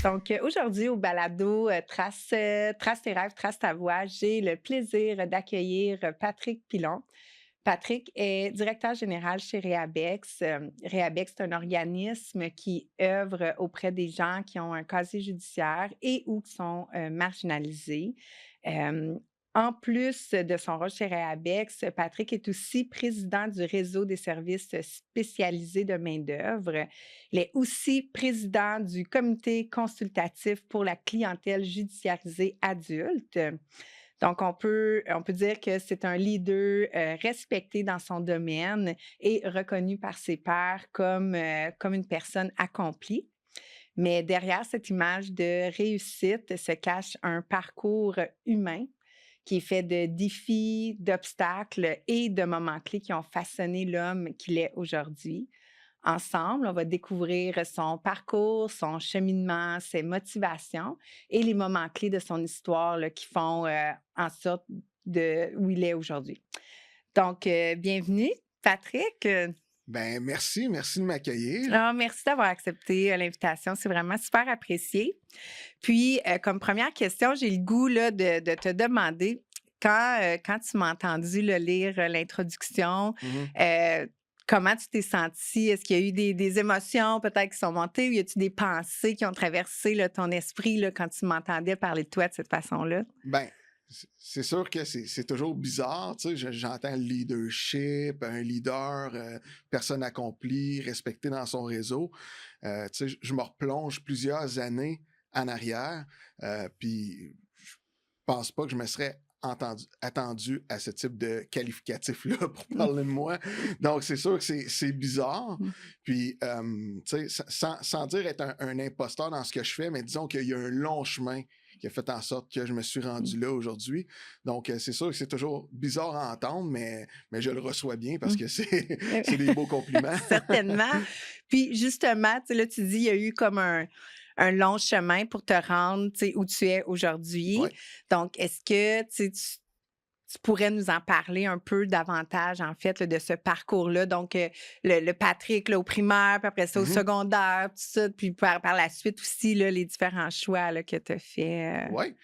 Donc, aujourd'hui, au balado Trace tes rêves, trace ta voix, j'ai le plaisir d'accueillir Patrick Pilon. Patrick est directeur général chez Réabex. Réabex, c'est un organisme qui œuvre auprès des gens qui ont un casier judiciaire et ou qui sont marginalisés. Euh, En plus de son rôle chez Réabex, Patrick est aussi président du réseau des services spécialisés de main-d'œuvre. Il est aussi président du comité consultatif pour la clientèle judiciarisée adulte. Donc, on peut dire que c'est un leader respecté dans son domaine et reconnu par ses pairs comme une personne accomplie. Mais derrière cette image de réussite se cache un parcours humain qui est fait de défis, d'obstacles et de moments clés qui ont façonné l'homme qu'il est aujourd'hui. Ensemble, on va découvrir son parcours, son cheminement, ses motivations et les moments clés de son histoire là, qui font en sorte de où il est aujourd'hui. Donc, bienvenue, Patrick. Ben merci de m'accueillir. Merci d'avoir accepté l'invitation. C'est vraiment super apprécié. Puis, comme première question, j'ai le goût là, de te demander, quand tu m'as entendu là, lire l'introduction, Mmh. euh, comment tu t'es senti? Est-ce qu'il y a eu des émotions peut-être qui sont montées ou y a-tu des pensées qui ont traversé là, ton esprit là, quand tu m'entendais parler de toi de cette façon-là? Ben, c'est sûr que c'est toujours bizarre, tu sais, j'entends le leadership, un leader, personne accomplie, respecté dans son réseau. Tu sais, je me replonge plusieurs années en arrière, puis je pense pas que je me serais attendu à ce type de qualificatif-là pour Mmh. parler de moi. Donc c'est sûr que c'est bizarre. Mmh. Puis, tu sais, sans dire être un imposteur dans ce que je fais, mais disons qu'il y a un long chemin qui a fait en sorte que je me suis Mmh. rendu là aujourd'hui. Donc, c'est sûr que c'est toujours bizarre à entendre, mais je le reçois bien parce Mmh. que c'est des beaux compliments. Certainement. Puis justement, tu sais, là, tu dis, il y a eu comme un long chemin pour te rendre, tu sais, où tu es aujourd'hui. Ouais. Donc, est-ce que tu pourrais nous en parler un peu davantage, en fait, là, de ce parcours-là? Donc, le Patrick, là, au primaire, puis après ça, au Mhm. secondaire, tout ça, puis par la suite aussi, là, les différents choix là, que tu as fait. Ouais.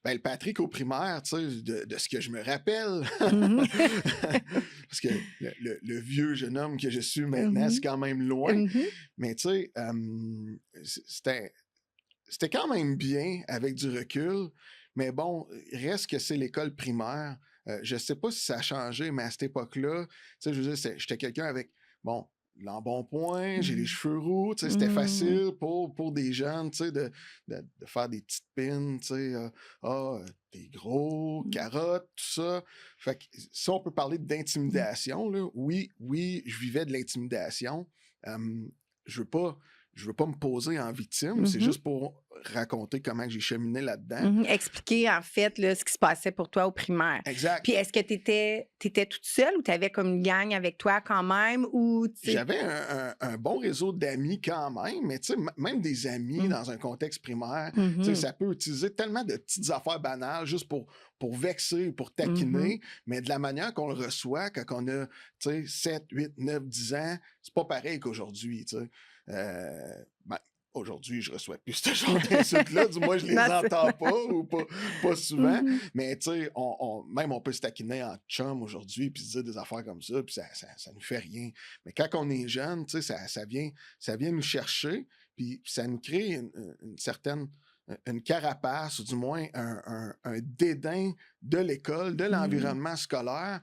Ben, le Patrick au primaire, tu sais, de ce que je me rappelle, Mhm. parce que le vieux jeune homme que je suis maintenant, c'est Mhm. quand même loin. Mhm. Mais tu sais, c'était quand même bien avec du recul. Mais bon, reste que c'est l'école primaire. Je sais pas si ça a changé, mais à cette époque-là, tu sais, je veux dire, j'étais quelqu'un avec, bon, l'embonpoint, j'ai les Mhm. cheveux roux, tu sais, c'était Mhm. facile pour des jeunes, tu sais, de faire des petites pins, tu sais, t'es gros, carotte, tout ça. Fait que si on peut parler Mhm. d'intimidation, là, oui, je vivais de l'intimidation. Je veux pas, je veux pas me poser en victime, c'est Mhm. juste pour raconter comment j'ai cheminé là-dedans. Mhm. Expliquer, en fait, là, ce qui se passait pour toi au primaire. Exact. Puis est-ce que tu étais toute seule ou tu avais comme une gang avec toi quand même ou, tu sais? J'avais un bon réseau d'amis quand même, mais tu sais, même des amis Mmh. dans un contexte primaire, tu sais, Mhm. ça peut utiliser tellement de petites affaires banales juste pour vexer, pour Mhm. taquiner, mais de la manière qu'on le reçoit quand on a, tu sais, 7, 8, 9, 10 ans, c'est pas pareil qu'aujourd'hui, tu sais. Ben, aujourd'hui, je reçois plus ce genre d'insultes-là, du moins je les Non, entends pas ou pas souvent, Mhm. mais tu sais, même on peut se taquiner en chum aujourd'hui puis se dire des affaires comme ça, puis ça nous fait rien. Mais quand on est jeune, tu sais, ça vient nous chercher, puis ça nous crée une certaine une carapace, ou du moins un dédain de l'école, de Mhm. l'environnement scolaire,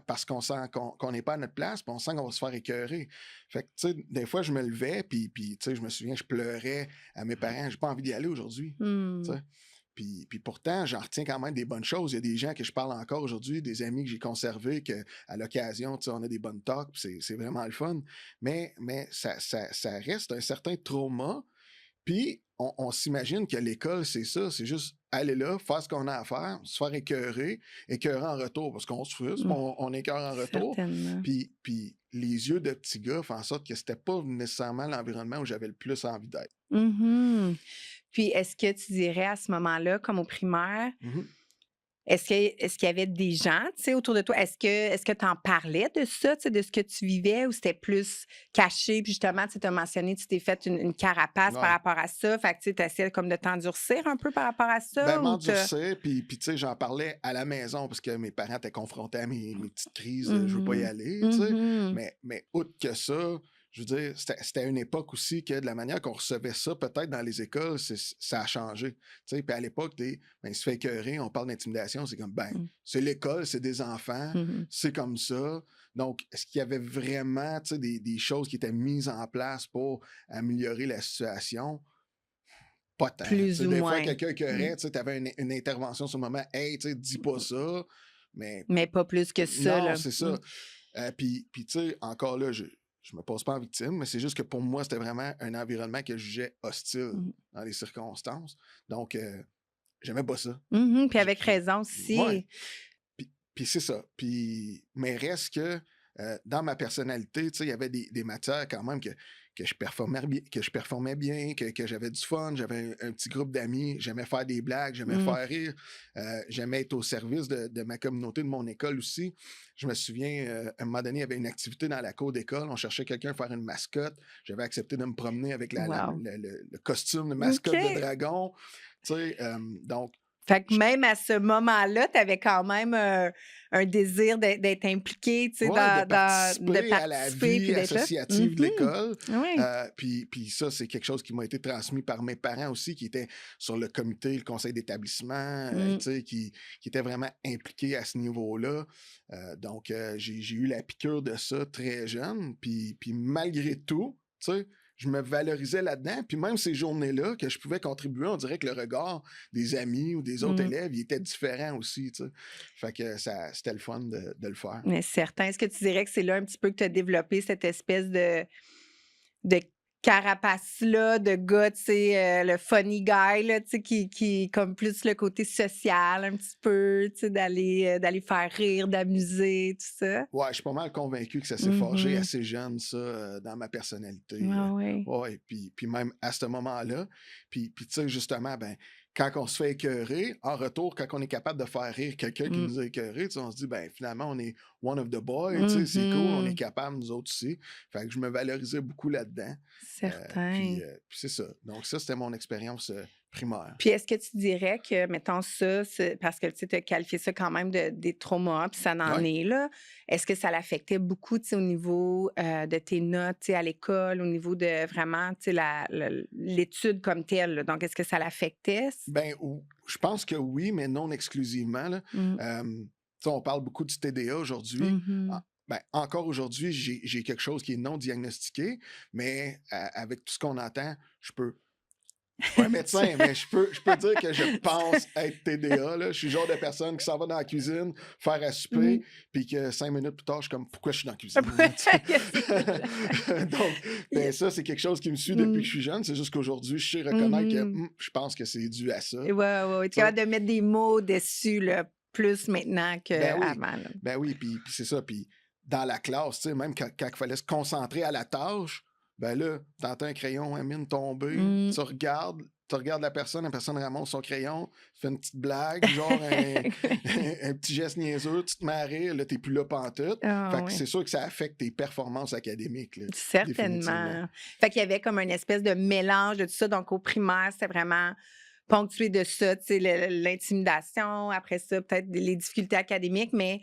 parce qu'on sent qu'on n'est pas à notre place, puis on sent qu'on va se faire écœurer. Fait que, tu sais, des fois, je me levais, puis tu sais, je me souviens, je pleurais à mes parents, j'ai pas envie d'y aller aujourd'hui. Tu Mmh. sais. Puis pourtant, j'en retiens quand même des bonnes choses. Il y a des gens que je parle encore aujourd'hui, des amis que j'ai conservés, que à l'occasion, tu sais, on a des bonnes talks, puis c'est vraiment le fun. Mais ça reste un certain trauma. Puis on s'imagine que l'école, c'est ça, c'est juste aller là, faire ce qu'on a à faire, se faire écœurer en retour, parce qu'on se frustre, Mmh. puis on écœure en retour. Certainement. Puis les yeux de petit gars font en sorte que c'était pas nécessairement l'environnement où j'avais le plus envie d'être. Mhm. Puis est-ce que tu dirais à ce moment-là, comme au primaire, Mhm. Est-ce qu'il y avait des gens, tu sais, autour de toi? Est-ce que tu en parlais de ça, tu sais, de ce que tu vivais ou c'était plus caché? Puis justement, tu as mentionné, tu t'es fait une carapace par Ouais. rapport à ça. Fait que tu essaies comme de t'endurcir un peu par rapport à Ben, ça ou t'as... m'endurcir, puis tu sais, j'en parlais à la maison parce que mes parents étaient confrontés à mes petites crises de «je veux pas y Mhm. aller», tu sais. Mhm. Mais outre que ça, je veux dire, c'était une époque aussi que de la manière qu'on recevait ça, peut-être dans les écoles, ça a changé. Tu sais, puis à l'époque, ben, il se fait écœurer, on parle d'intimidation, c'est comme, ben, c'est l'école, c'est des enfants, Mhm. c'est comme ça. Donc, est-ce qu'il y avait vraiment, tu sais, des choses qui étaient mises en place pour améliorer la situation? Pas tant. Tu Plus sais, ou des fois, moins. quelqu'un Mm. écœurait, tu sais, avais une intervention sur le moment: «Hey, tu sais, dis pas ça», mais Mais pas plus que ça, non, là. c'est ça. Puis tu sais, encore là, je me pose pas en victime, mais c'est juste que pour moi, c'était vraiment un environnement que je jugeais hostile Mhm. dans les circonstances. Donc j'aimais pas ça. Mhm. Puis avec J'ai raison ouais, aussi. puis c'est ça. Puis mais reste que, dans ma personnalité, tu sais, il y avait des matières quand même que je performais bien, que j'avais du fun, j'avais un petit groupe d'amis, j'aimais faire des blagues, j'aimais Mm. faire rire, j'aimais être au service de ma communauté, de mon école aussi. Je me souviens, à un moment donné, il y avait une activité dans la cour d'école, on cherchait quelqu'un à faire une mascotte. J'avais accepté de me promener avec Wow. le costume de OK. mascotte de dragon, tu sais, donc Fait que j même à ce moment-là, tu avais quand même, un désir d'être impliqué, tu sais, ouais, de de participer à la participer vie puis d'être là. associative de Mhm. l'école. Oui. Puis ça, c'est quelque chose qui m'a été transmis par mes parents aussi, qui étaient sur le comité, le conseil d'établissement, Mmh. tu sais, qui étaient vraiment impliqués à ce niveau-là. Donc, j'ai eu la piqûre de ça très jeune. Puis malgré tout, tu sais, je me valorisais là-dedans. Puis même ces journées-là que je pouvais contribuer, on dirait que le regard des amis ou des autres Mmh. élèves, il était différent aussi, tu sais. Fait que c'était le fun de le faire. Mais certain. Est-ce que tu dirais que c'est là un petit peu que tu as développé cette espèce de carapace-là, de gars, tu sais, le funny guy, là, tu sais, qui comme plus le côté social un petit peu, tu sais, d'aller faire rire, d'amuser, tout ça? Ouais, je suis pas mal convaincu que ça s'est forgé Mhm. assez jeune, ça, dans ma personnalité. Ah oui. Ouais, puis même à ce moment-là. Puis tu sais, justement, ben, quand on se fait écœurer, en retour, quand on est capable de faire rire quelqu'un qui Mmh. nous a écœurés, tu sais, on se dit, ben, finalement, on est one of the boys, tu sais, c'est cool, on est Mhm. capable, nous autres aussi. Fait que je me valorisais beaucoup là-dedans. Certain. Puis c'est ça. Donc ça, c'était mon expérience primaire. Puis est-ce que tu dirais que, mettons ça, c'est parce que tu as qualifié ça quand même des traumas, puis ça en Ouais. est là. Est-ce que ça l'affectait beaucoup, tu sais, au niveau de tes notes, tu sais, à l'école, au niveau de vraiment, tu sais, l'étude comme telle, là? Donc, est-ce que ça l'affectait? Ben, je pense que oui, mais non exclusivement, là. Mm. Tu sais, on parle beaucoup du TDA aujourd'hui. Mhm. Ben, encore aujourd'hui, j'ai quelque chose qui est non diagnostiqué, mais avec tout ce qu'on entend, je peux. Je suis pas un médecin, mais je peux dire que je pense être TDA. Là. Je suis le genre de personne qui s'en va dans la cuisine, faire à souper, Mhm. puis que 5 minutes plus tard, je suis comme pourquoi je suis dans la cuisine? Tu sais? Donc, ben, ça, c'est quelque chose qui me suit depuis que je suis jeune. C'est juste qu'aujourd'hui, je sais reconnaître que Mhm. je pense que c'est dû à ça. Ouais, ouais, ouais. Tu es Tu sais? capable de mettre des mots dessus, là, plus maintenant Ben oui, qu'avant, là. ben oui, puis c'est ça. Puis dans la classe, tu sais, même quand il fallait se concentrer à la tâche, ben là, t'entends un crayon à mine tomber, Mm. tu regardes la personne ramasse son crayon, fait une petite blague, genre un petit geste niaiseux, tu te mets à rire, là, t'es plus là pantoute. Ah Fait que ouais. c'est sûr que ça affecte tes performances académiques, là, définitivement. Certainement. Fait qu'il y avait comme une espèce de mélange de tout ça. Donc, au primaire, c'était vraiment ponctué de ça, tu sais, l'intimidation, après ça, peut-être les difficultés académiques, mais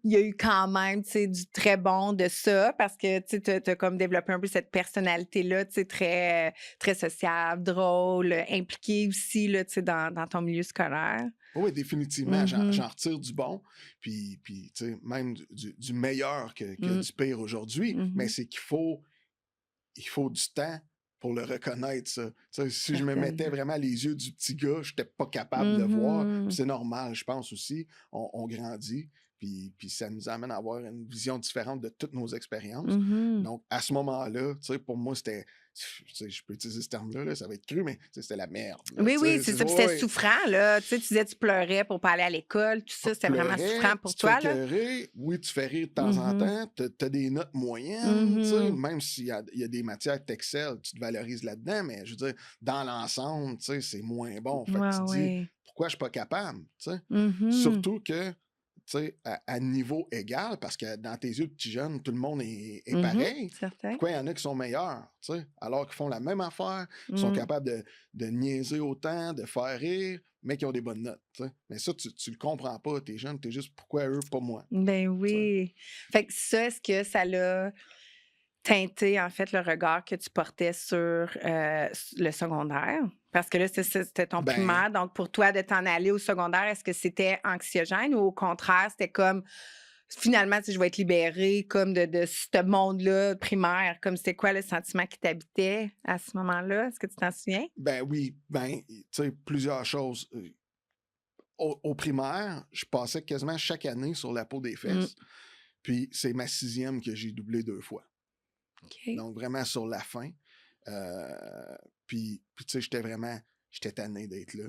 il y a eu quand même, tu sais, du très bon de ça parce que, tu sais, tu as comme développé un peu cette personnalité-là, tu sais, très sociable, drôle, impliquée aussi, là, tu sais, dans ton milieu scolaire. Oui, définitivement, Mhm. j'en retire du bon, puis tu sais, même du meilleur que Mm. du pire aujourd'hui, mais Mhm. c'est qu'il faut du temps pour le reconnaître, ça. Tu sais, si je me mettais Certainement. vraiment les yeux du petit gars, je n'étais pas capable de le voir. Puis Mhm. c'est normal, je pense aussi. On grandit, puis ça nous amène à avoir une vision différente de toutes nos expériences. Mhm. Donc, à ce moment-là, tu sais, pour moi, c'était. Tu sais, je peux utiliser ce terme-là, là, ça va être cru, mais tu sais, c'était la merde. Là, Oui, tu oui, sais, c'est c'est ça. Puis c'était ouais, souffrant, là. Tu sais, tu disais, tu pleurais pour pas aller à l'école, tout ça, c'était vraiment souffrant pleurais, pour tu te fais toi, là? écœurer, oui, tu fais rire de temps en Mhm. temps, tu as des notes moyennes, tu sais, Mhm. même s'il y a des matières que tu excelles, tu te valorises là-dedans, mais je veux dire, dans l'ensemble, tu sais, c'est moins bon. Fait que Ouais, tu te dis, ouais. pourquoi je suis pas capable, tu sais? Mhm. Surtout que, tu sais, à niveau égal, parce que dans tes yeux de petit jeune, tout le monde est Mhm. pareil. Certain. Pourquoi il y en a qui sont meilleurs, tu sais, alors qu'ils font la même affaire, qui sont Mm. capables de niaiser autant, de faire rire, mais qui ont des bonnes notes, tu sais? Mais ça, tu le comprends pas, t'es jeune, t'es juste pourquoi eux, pas moi, Ben tu sais? oui. Fait que ça, est-ce que ça l'a teinté, en fait, le regard que tu portais sur, le secondaire? Parce que là, c'était ton Ben, primaire, donc pour toi, de t'en aller au secondaire, est-ce que c'était anxiogène ou au contraire, c'était comme, finalement, tu sais, je vais être libérée comme de ce monde-là primaire, comme c'était quoi le sentiment qui t'habitait à ce moment-là? Est-ce que tu t'en souviens? ben oui, ben, tu sais, plusieurs choses. Au primaire, je passais quasiment chaque année sur la peau des Mmh. fesses. Puis c'est ma sixième que j'ai doublé 2 fois. OK. Donc vraiment sur la fin. Puis tu sais, j'étais tanné d'être là.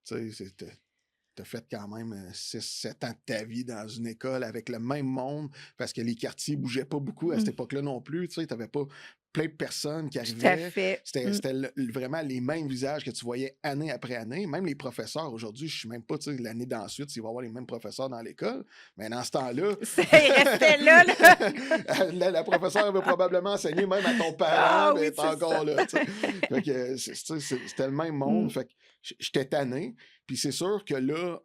Tu sais, t'as fait quand même 6-7 ans de ta vie dans une école avec le même monde parce que les quartiers bougeaient pas beaucoup à cette Mmh. époque-là non plus. Tu sais, t'avais pas plein de personnes qui Tout à arrivaient. fait. Mmh. C'était vraiment les mêmes visages que tu voyais année après année. Même les professeurs, aujourd'hui, je ne sais même pas, tu sais, l'année d'ensuite, s'il va y avoir les mêmes professeurs dans l'école. Mais dans ce temps-là, Il restait là, là. la professeure veut probablement enseigner même à ton parent, Ah mais elle oui, est c'est ça. encore là, tu sais. Fait que c'était le même monde. Mmh. Fait que j'étais tanné. Puis c'est sûr que là,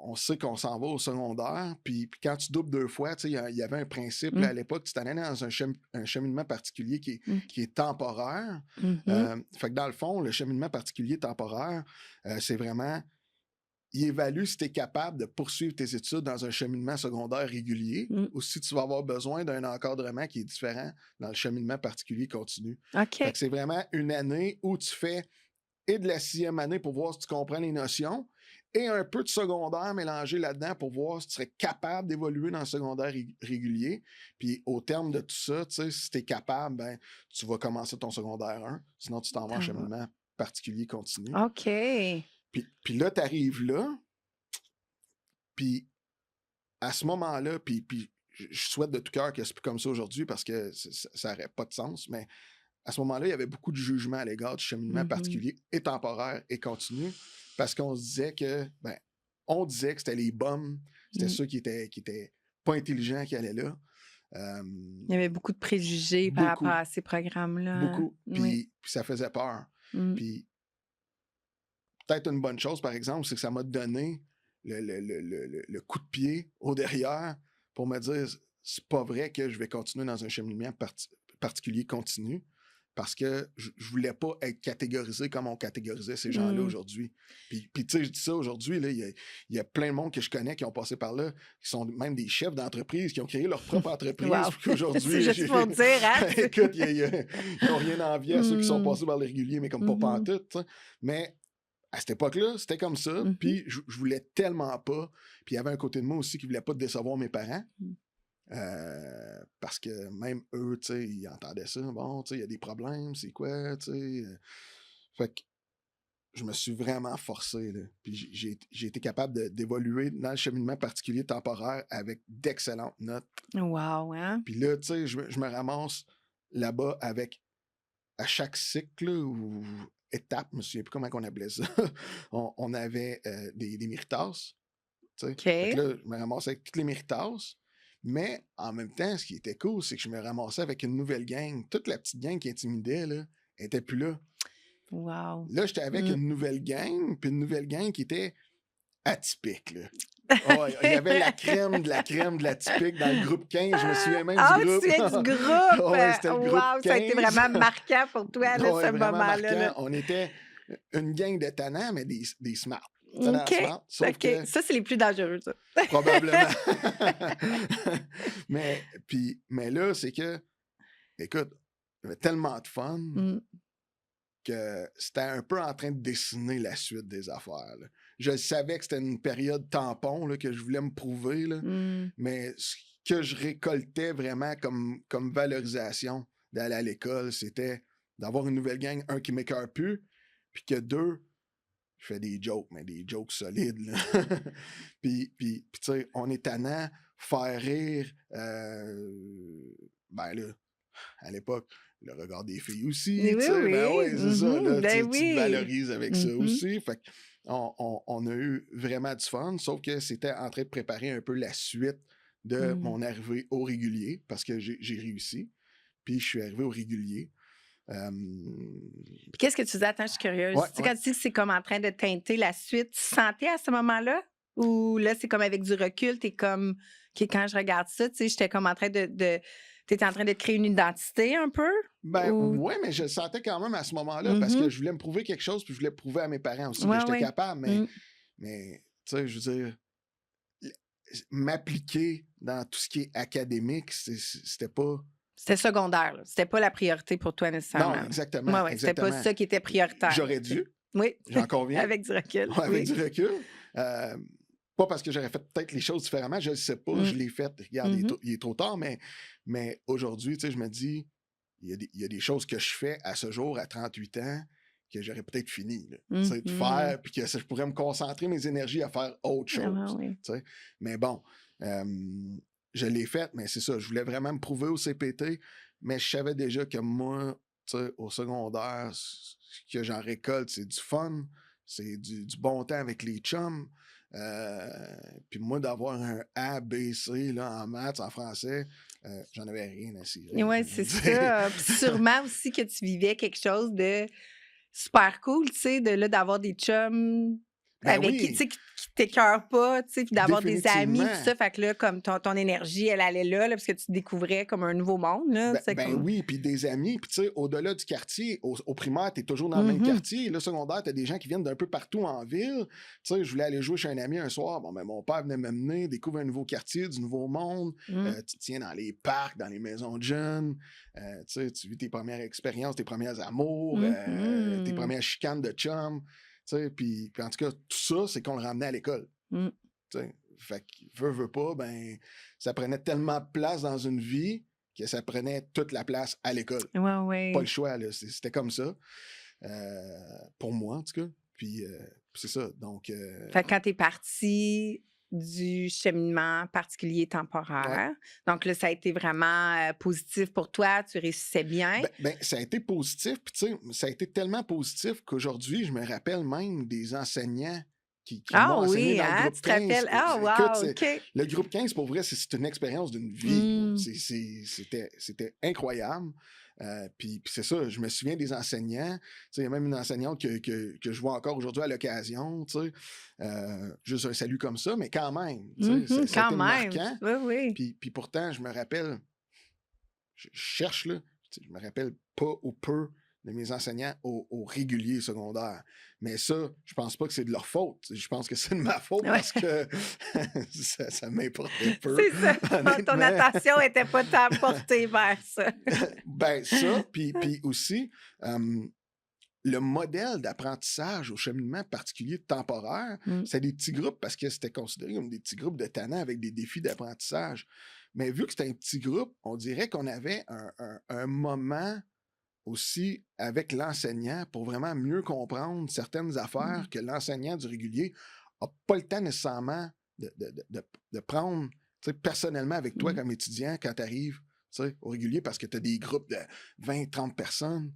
on sait qu'on s'en va au secondaire. Puis quand tu doubles 2 fois, tu sais, il y avait un principe là, Mmh. à l'époque, tu t'en allais dans un cheminement particulier OK. qui est temporaire. Mmh. Fait que dans le fond, le cheminement particulier temporaire, c'est vraiment il évalue si tu es capable de poursuivre tes études dans un cheminement secondaire régulier Mmh. ou si tu vas avoir besoin d'un encadrement qui est différent dans le cheminement particulier continu. Fait OK. que c'est vraiment une année où tu fais et de la sixième année pour voir si tu comprends les notions et un peu de secondaire mélangé là-dedans pour voir si tu serais capable d'évoluer dans le secondaire régulier. Puis au terme de tout ça, tu sais, si tu es capable, ben, tu vas commencer ton secondaire 1. Sinon, tu t'en vas en Ça va. cheminement particulier continu. OK. Puis là, tu arrives là, puis à ce moment-là, puis je souhaite de tout cœur que c'est plus comme ça aujourd'hui parce que ça n'aurait pas de sens, mais à ce moment-là, il y avait beaucoup de jugement à l'égard du cheminement Mmh. particulier et temporaire et continu parce qu'on se disait que, ben, on disait que c'était les bums, c'était Mmh. ceux qui étaient pas intelligents qui allaient là. Euh, Il y avait beaucoup de préjugés par rapport beaucoup, à ces programmes-là, hein? beaucoup. Oui. Puis ça faisait peur. Mmh. Puis peut-être une bonne chose, par exemple, c'est que ça m'a donné le coup de pied au derrière pour me dire c'est pas vrai que je vais continuer dans un cheminement particulier continu parce que je voulais pas être catégorisé comme on catégorisait ces gens-là Mmh. aujourd'hui. Puis tu sais, je dis ça aujourd'hui, il y a plein de monde que je connais qui ont passé par là, qui sont même des chefs d'entreprise, qui ont créé leur propre entreprise. Wow! Puis C'est qu'aujourd'hui, juste pour dire, hein? écoute, ils n'ont rien envie à ceux qui sont Mmh. passés par le régulier, mais comme pas Mmh. pantoute, tu sais. Mais à cette époque-là, c'était comme ça. Mmh. Puis je voulais tellement pas. Puis il y avait un côté de moi aussi qui voulait pas décevoir mes parents. Mmh. Parce que même eux, tu sais, ils entendaient ça. Bon, tu sais, il y a des problèmes, c'est quoi, tu sais. Fait que je me suis vraiment forcé, là. Puis j'ai été capable d'évoluer dans le cheminement particulier temporaire avec d'excellentes notes. Wow, hein? Puis là, tu sais, je me ramasse là-bas avec, à chaque cycle ou étape, je me souviens plus comment on appelait ça, on avait des méritas. Tu sais. Fait que OK. là, je me ramassais avec toutes les méritas. Mais en même temps, ce qui était cool, c'est que je me ramassais avec une nouvelle gang. Toute la petite gang qui intimidait, là, elle était plus là. Wow. Là, j'étais avec Mmh. une nouvelle gang, puis une nouvelle gang qui était atypique, là. Ah ouais, il y avait la crème de la crème de l'atypique dans le groupe 15. Je me souviens même Ah du oui, tu te groupe. souviens du groupe? Ah ouais, c'était le groupe Wow, ça a été 15. vraiment marquant pour toi, là, Ah ce ouais, vraiment moment-là, marquant. là. On était une gang de tannants, mais des smarts. Tannants OK. smart. Sauf OK. que Ça, c'est les plus dangereux, ça. probablement. mais là, c'est que, écoute, j'avais tellement de fun Mmh. que c'était un peu en train de dessiner la suite des affaires, là. Je savais que c'était une période tampon là, que je voulais me prouver, là, Mmh. mais ce que je récoltais vraiment comme valorisation d'aller à l'école, c'était d'avoir une nouvelle gang, un qui m'écœure plus, puis que deux, je fais des jokes, mais des jokes solides, là. puis tu sais, on est tannant, faire rire, ben là, à l'époque, le regard des filles aussi, Oui, tu sais, ben oui. ouais, c'est ça, Mmh. là, Ben tu te oui. valorises avec ça Mmh. aussi, fait que on a eu vraiment du fun, sauf que c'était en train de préparer un peu la suite de Mmh. mon arrivée au régulier, parce que j'ai réussi, puis je suis arrivé au régulier. Puis qu'est-ce que tu faisais? Attends, je suis curieuse. Ouais, Tu sais, ouais. quand tu dis que c'est comme en train de teinter la suite, tu sentais à ce moment-là? Ou là, c'est comme avec du recul, t'es comme, OK, quand je regarde ça, tu sais, j'étais comme en train t'étais en train de créer une identité un peu? Ben, Ou. ouais, mais je le sentais quand même à ce moment-là parce que Mhm. je voulais me prouver quelque chose, puis je voulais prouver à mes parents aussi que Ouais, j'étais ouais. capable, Mm. mais tu sais, je veux dire, m'appliquer dans tout ce qui est académique, c'était pas. C'était secondaire, là. C'était pas la priorité pour toi Non, nécessairement. exactement, Ouais, ouais. C'était pas exactement. ça qui était prioritaire. J'aurais OK. dû, Oui. j'en conviens, Avec du recul. avec Oui. du recul. euh, Pas parce que j'aurais fait peut-être les choses différemment, je ne sais pas, je Mm. l'ai fait. Regarde, Mhm. il est trop tard, mais aujourd'hui, tu sais, je me dis, il y a des choses que je fais à ce jour, à 38 ans, que j'aurais peut-être fini, là, tu sais, de Mhm. faire, puis que je pourrais me concentrer mes énergies à faire autre Ah, chose. oui. Tu sais. Mais bon, euh, je l'ai fait, mais c'est ça, je voulais vraiment me prouver au CPT, mais je savais déjà que moi, tu sais, au secondaire, ce que j'en récolte, c'est du fun, c'est du bon temps avec les chums. Puis moi, d'avoir un A, B, C là, en maths, en français, j'en avais rien à cirer. Ouais, c'est ça. Puis sûrement aussi que tu vivais quelque chose de super cool, tu sais, de là, d'avoir des chums Ben avec qui, tu oui, sais, qui t'écœurent pas, tu sais, puis d'avoir des amis, puis définitivement. ça. Fait que là, comme ton énergie, elle allait là, parce que tu découvrais comme un nouveau monde, là. C'est Ben comme. oui, puis des amis, puis tu sais, au-delà du quartier, au primaire, t'es toujours dans le même Mhm. quartier. Là, secondaire, t'as des gens qui viennent d'un peu partout en ville. Tu sais, je voulais aller jouer chez un ami un soir. Bon, ben mon père venait m'amener, découvre un nouveau quartier, du nouveau monde. Mm. Tu te tiens dans les parcs, dans les maisons de jeunes. Tu sais, tu vis tes premières expériences, tes premiers amours, tes Mhm. premières chicanes de chum. Tu sais, puis en tout cas, tout ça, c'est qu'on le ramenait à l'école. Mm. Tu sais. Fait que, veut pas, ben, ça prenait tellement de place dans une vie que ça prenait toute la place à l'école. Ouais, Pas le ouais. choix, là. C'était comme ça. Pour moi, en tout cas. Puis c'est ça. Donc, Fait que quand t'es parti du cheminement particulier ouais. temporaire, donc là, ça a été vraiment positif pour toi, tu réussissais bien. Ben, ça a été positif. Puis, tu sais, ça a été tellement positif qu'aujourd'hui, je me rappelle même des enseignants qui Ah m'ont enseigné oui, dans le hein? groupe Tu te 15. rappelles? Ah, Écoute, wow, OK. le groupe 15, pour vrai, c'est une expérience d'une vie. Là. Mm. C'était incroyable. Puis c'est ça, je me souviens des enseignants. Il y a même une enseignante que je vois encore aujourd'hui à l'occasion. Juste un salut comme ça, mais quand même, Mhm, ça a quand été même. marquant. Oui, oui. Puis pourtant, je me rappelle, je cherche là, je me rappelle pas ou peu de mes enseignants au régulier secondaire. Mais ça, je pense pas que c'est de leur faute. Je pense que c'est de ma faute Ouais. parce que ça m'importait peu, C'est ça. Ton honnêtement. attention était pas tant portée vers ça. Ben ça, puis aussi, le modèle d'apprentissage au cheminement particulier temporaire, Mm. c'est des petits groupes parce que c'était considéré comme des petits groupes de tannants avec des défis d'apprentissage. Mais vu que c'était un petit groupe, on dirait qu'on avait un moment aussi avec l'enseignant pour vraiment mieux comprendre certaines affaires Mm. que l'enseignant du régulier n'a pas le temps nécessairement de prendre personnellement avec toi Mm. comme étudiant quand tu arrives au régulier parce que tu as des groupes de 20, 30 personnes.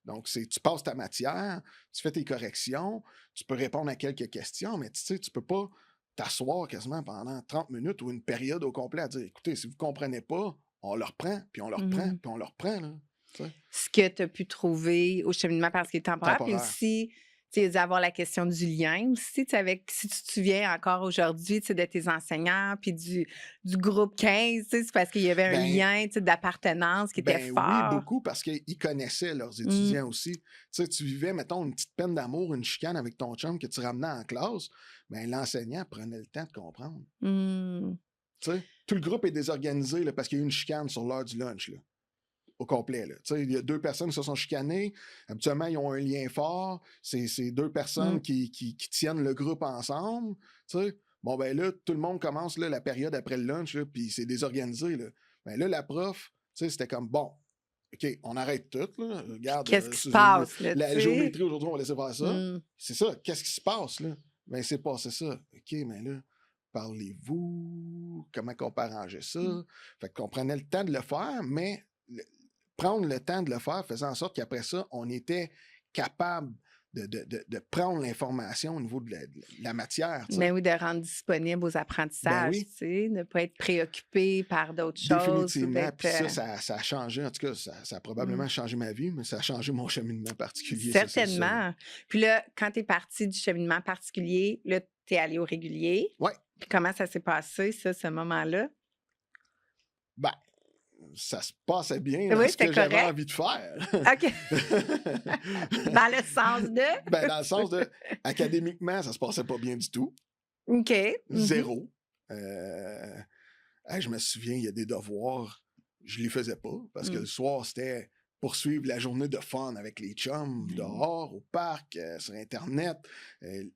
Donc, tu passes ta matière, tu fais tes corrections, tu peux répondre à quelques questions, mais tu peux pas t'asseoir quasiment pendant 30 minutes ou une période au complet à dire, écoutez, si vous ne comprenez pas, on le reprend, puis on le reprend, Mhm. puis on le reprend. Là, Ce que tu as pu trouver au cheminement parce qu'il est temporaire, puis temporaire. aussi, tu sais, d'avoir la question du lien aussi, tu sais, avec, si tu te souviens encore aujourd'hui, tu sais, de tes enseignants, puis du groupe 15, tu sais, c'est parce qu'il y avait un Ben, lien, tu sais, d'appartenance qui était ben oui, fort. beaucoup, parce qu'ils connaissaient leurs Mm. étudiants aussi. Tu vivais, mettons, une petite peine d'amour, une chicane avec ton chum que tu ramenais en classe, ben l'enseignant prenait le temps de comprendre. Mm. Tout le groupe est désorganisé là, parce qu'il y a eu une chicane sur l'heure du lunch. Là. Au complet. Il y a deux personnes qui se sont chicanées. Habituellement, ils ont un lien fort. C'est deux personnes Mm. qui tiennent le groupe ensemble. T'sais. Bon, ben là, tout le monde commence là, la période après le lunch, puis c'est désorganisé. Là. Ben là, la prof, c'était comme, bon, OK, on arrête tout. Là. Regarde, Qu'est-ce qui se passe, là, tu la sais? géométrie, aujourd'hui, on va laisser faire ça. Mm. C'est ça. Qu'est-ce qui se passe, là? Ben, c'est passé ça. OK, mais là, parlez-vous? Comment qu'on peut arranger ça? Mm. Fait qu'on prenait le temps de le faire, mais prendre le temps de le faire faisait en sorte qu'après ça, on était capable de prendre l'information au niveau de la matière, tu sais. Mais oui, de rendre disponible aux Ben apprentissages, oui, tu sais, de ne pas être préoccupé par d'autres choses ou définitivement. d'être, Puis ça a changé, en tout cas, ça a mmh, probablement changé ma vie, mais ça a changé mon cheminement particulier, ça, c'est sûr. certainement. Puis là, quand tu es parti du cheminement particulier, là, tu es allé au régulier. Ouais, Puis comment ça s'est passé ça, ce moment-là? ben, ça se passait bien dans Oui, ce c'était que j'avais correct? envie de faire. OK. Dans le sens de? Ben, dans le sens de académiquement, ça se passait pas bien du tout. OK. Mmh. Zéro. Euh, je me souviens, il y a des devoirs, je les faisais pas parce que Mmh. le soir, c'était poursuivre la journée de fun avec les chums, Ben oui. dehors, au parc, sur Internet.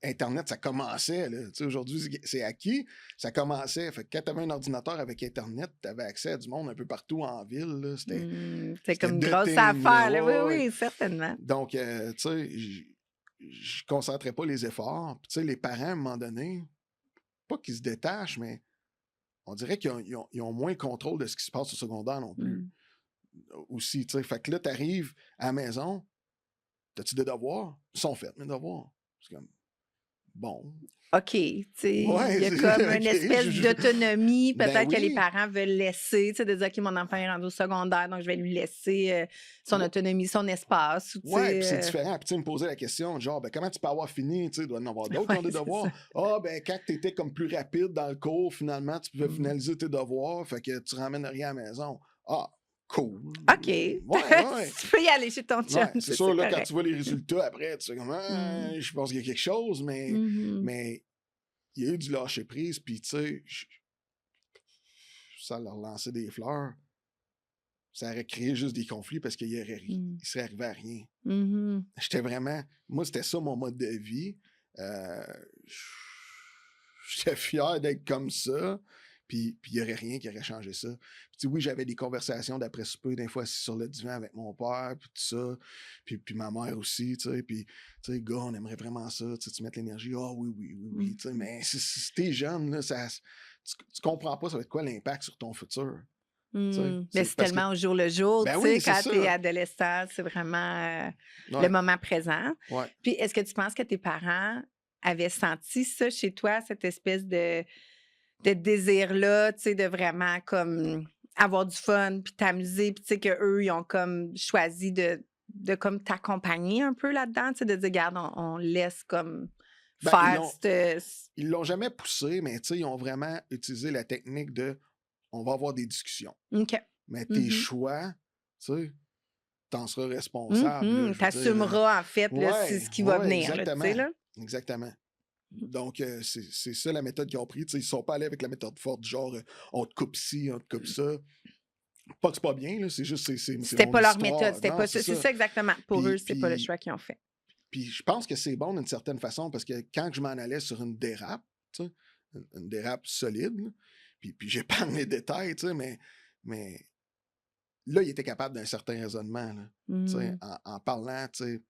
Internet, ça commençait. Là. Tu sais, aujourd'hui, c'est acquis. Ça commençait. Fait que quand tu avais un ordinateur avec Internet, tu avais accès à du monde un peu partout en ville. Là. Mmh. C'est C'était comme une de grosse thing, là. affaire, là. Oui, Ouais, ouais. oui, certainement. Donc, tu sais, je concentrais pas les efforts. Puis, tu sais, les parents, à un moment donné, pas qu'ils se détachent, mais on dirait qu'ils ont moins contrôle de ce qui se passe au secondaire non plus. Mmh. Aussi, tu sais. Fait que là, t'arrives à la maison, t'as-tu des devoirs? Ils sont faits, mes devoirs. C'est comme, bon. OK, tu sais, il Ouais, y a comme une OK. espèce d'autonomie, Ben peut-être que les oui. parents veulent laisser, tu sais, de dire: «OK, mon enfant est rendu au secondaire, donc je vais lui laisser, son Ouais, autonomie, son espace», ou tu ouais, puis c'est sais, différent. Puis tu sais, me poser la question, genre, ben, comment tu peux avoir fini? Tu sais, il doit y en avoir d'autres qui ouais, ont des c'est devoirs. ça. Ah, ben, quand tu étais comme plus rapide dans le cours, finalement, tu pouvais Mmh. finaliser tes devoirs, fait que tu ramènes rien à la maison. Ah, cool. OK. Ouais, ouais. Tu peux y aller chez ton chum, Ouais, c'est ça, sûr, c'est là, quand correct. tu vois les résultats après, tu fais comme, Mmh. ah, je pense qu'il y a quelque chose, Mmh. mais il y a eu du lâcher prise, puis tu sais, ça leur lancer des fleurs, ça aurait créé juste des conflits parce qu'il Mmh. serait arrivé à rien. Mmh. J'étais vraiment, moi, c'était ça mon mode de vie. Euh, J'étais fier d'être comme ça. Puis il n'y aurait rien qui aurait changé ça. Puis, tu sais, oui, j'avais des conversations d'après souper, des fois assis sur le divan avec mon père, puis tout ça. Puis ma mère aussi, tu sais. Puis, tu sais, gars, on aimerait vraiment ça. Tu mettes l'énergie. Ah oui, oui, oui, oui. Tu sais, Mmh. mais si t'es jeune, là, tu comprends pas ça va être quoi l'impact sur ton futur. Tu sais, Mmh. Mais c'est c'est parce que, tellement au jour le jour, ben tu oui, sais, c'est quand tu es ça. adolescent, c'est vraiment, le Ouais, moment présent. ouais. Puis est-ce que tu penses que tes parents avaient senti ça chez toi, cette espèce de désir-là, tu sais, de vraiment comme avoir du fun, puis t'amuser, puis tu sais qu'eux, ils ont comme choisi de comme t'accompagner un peu là-dedans, tu sais, de dire: «Regarde, on laisse comme Ben, faire cette ils l'ont jamais poussé, mais tu sais, ils ont vraiment utilisé la technique de on va avoir des discussions. OK. Mais tes Mmh. choix, tu sais, t'en seras responsable, là, Mmh. je veux dire. Tu en fait, là, c'est Ouais, ce qui va ouais, venir, là, tu sais, exactement. là? Exactement. Donc, c'est ça la méthode qu'ils ont pris. Tu sais, ils sont pas allés avec la méthode forte, du genre on te coupe ci, on te coupe ça. Pas que c'est pas bien, là, c'est juste c'est C'était mon pas leur méthode, histoire. c'était Non, pas c'est ça. C'est ça. ça exactement. Pour eux, Puis, c'est pas le puis, choix qu'ils ont fait. puis je pense que c'est bon d'une certaine façon parce que quand je m'en allais sur une dérape, tu sais, une dérape solide, là, puis j'épargne les détails, tu sais, mais là, il était capable d'un certain raisonnement, là, tu sais, Mmh. en parlant, tu sais,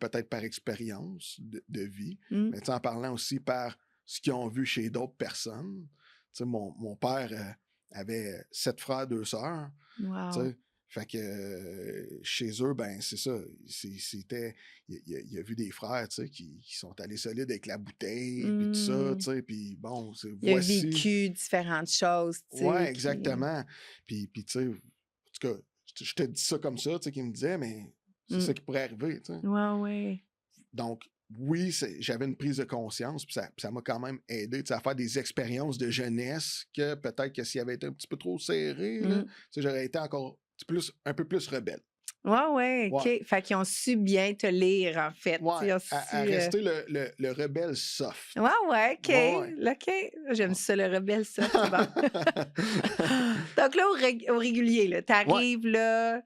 peut-être par expérience de vie, Mmh. mais tu sais, en parlant aussi par ce qu'ils ont vu chez d'autres personnes. Tu sais, mon père avait 7 frères, 2 sœurs, tu Wow. sais, fait que chez eux, ben c'est ça, c'était, il a vu des frères, tu sais, qui sont allés solides avec la bouteille, puis tout ça, Mmh. tu sais, puis bon, Il a voici. vécu différentes choses, tu sais, Ouais, qui exactement. Puis tu sais, en tout cas, je te dis ça comme ça, tu sais, qu'il me disait, mais c'est mmh. ça qui pourrait arriver, tu sais. Ouais, ouais. Donc, oui, j'avais une prise de conscience, puis ça m'a quand même aidé, tu sais, à faire des expériences de jeunesse que peut-être que s'il avait été un petit peu trop serré, là, Mmh. tu sais, j'aurais été encore un peu plus rebelle. Ouais, ouais, Ouais, OK. Fait qu'ils ont su bien te lire, en fait. ouais, Ils ont à su, rester le rebelle soft. ouais, ouais, Ouais, ouais. OK, OK. J'aime Ouais. ça, le rebelle soft, c'est bon. Donc là, au régulier, là, tu Ouais, arrives là.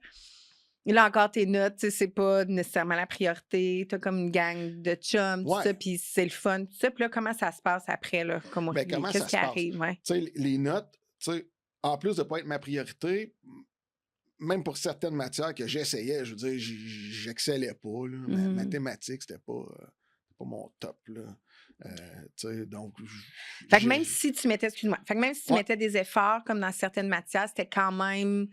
Là encore, tes notes, tu sais, c'est pas nécessairement la priorité. Tu as comme une gang de chums, tout ça, ouais. puis c'est le fun, tout ça. Puis là, comment ça se passe après, là, comme au Ben, régulier? comment Qu'est-ce ça qui se passe? arrive? Ouais. Tu sais, les notes, tu sais, en plus de pas être ma priorité, même pour certaines matières que j'essayais, je veux dire, j'excellais pas, là. Mmh. Mathématiques, c'était pas mon top, là. Tu sais, donc, Fait que même si tu mettais excuse-moi, fait que même si tu ouais, mettais des efforts comme dans certaines matières, c'était quand même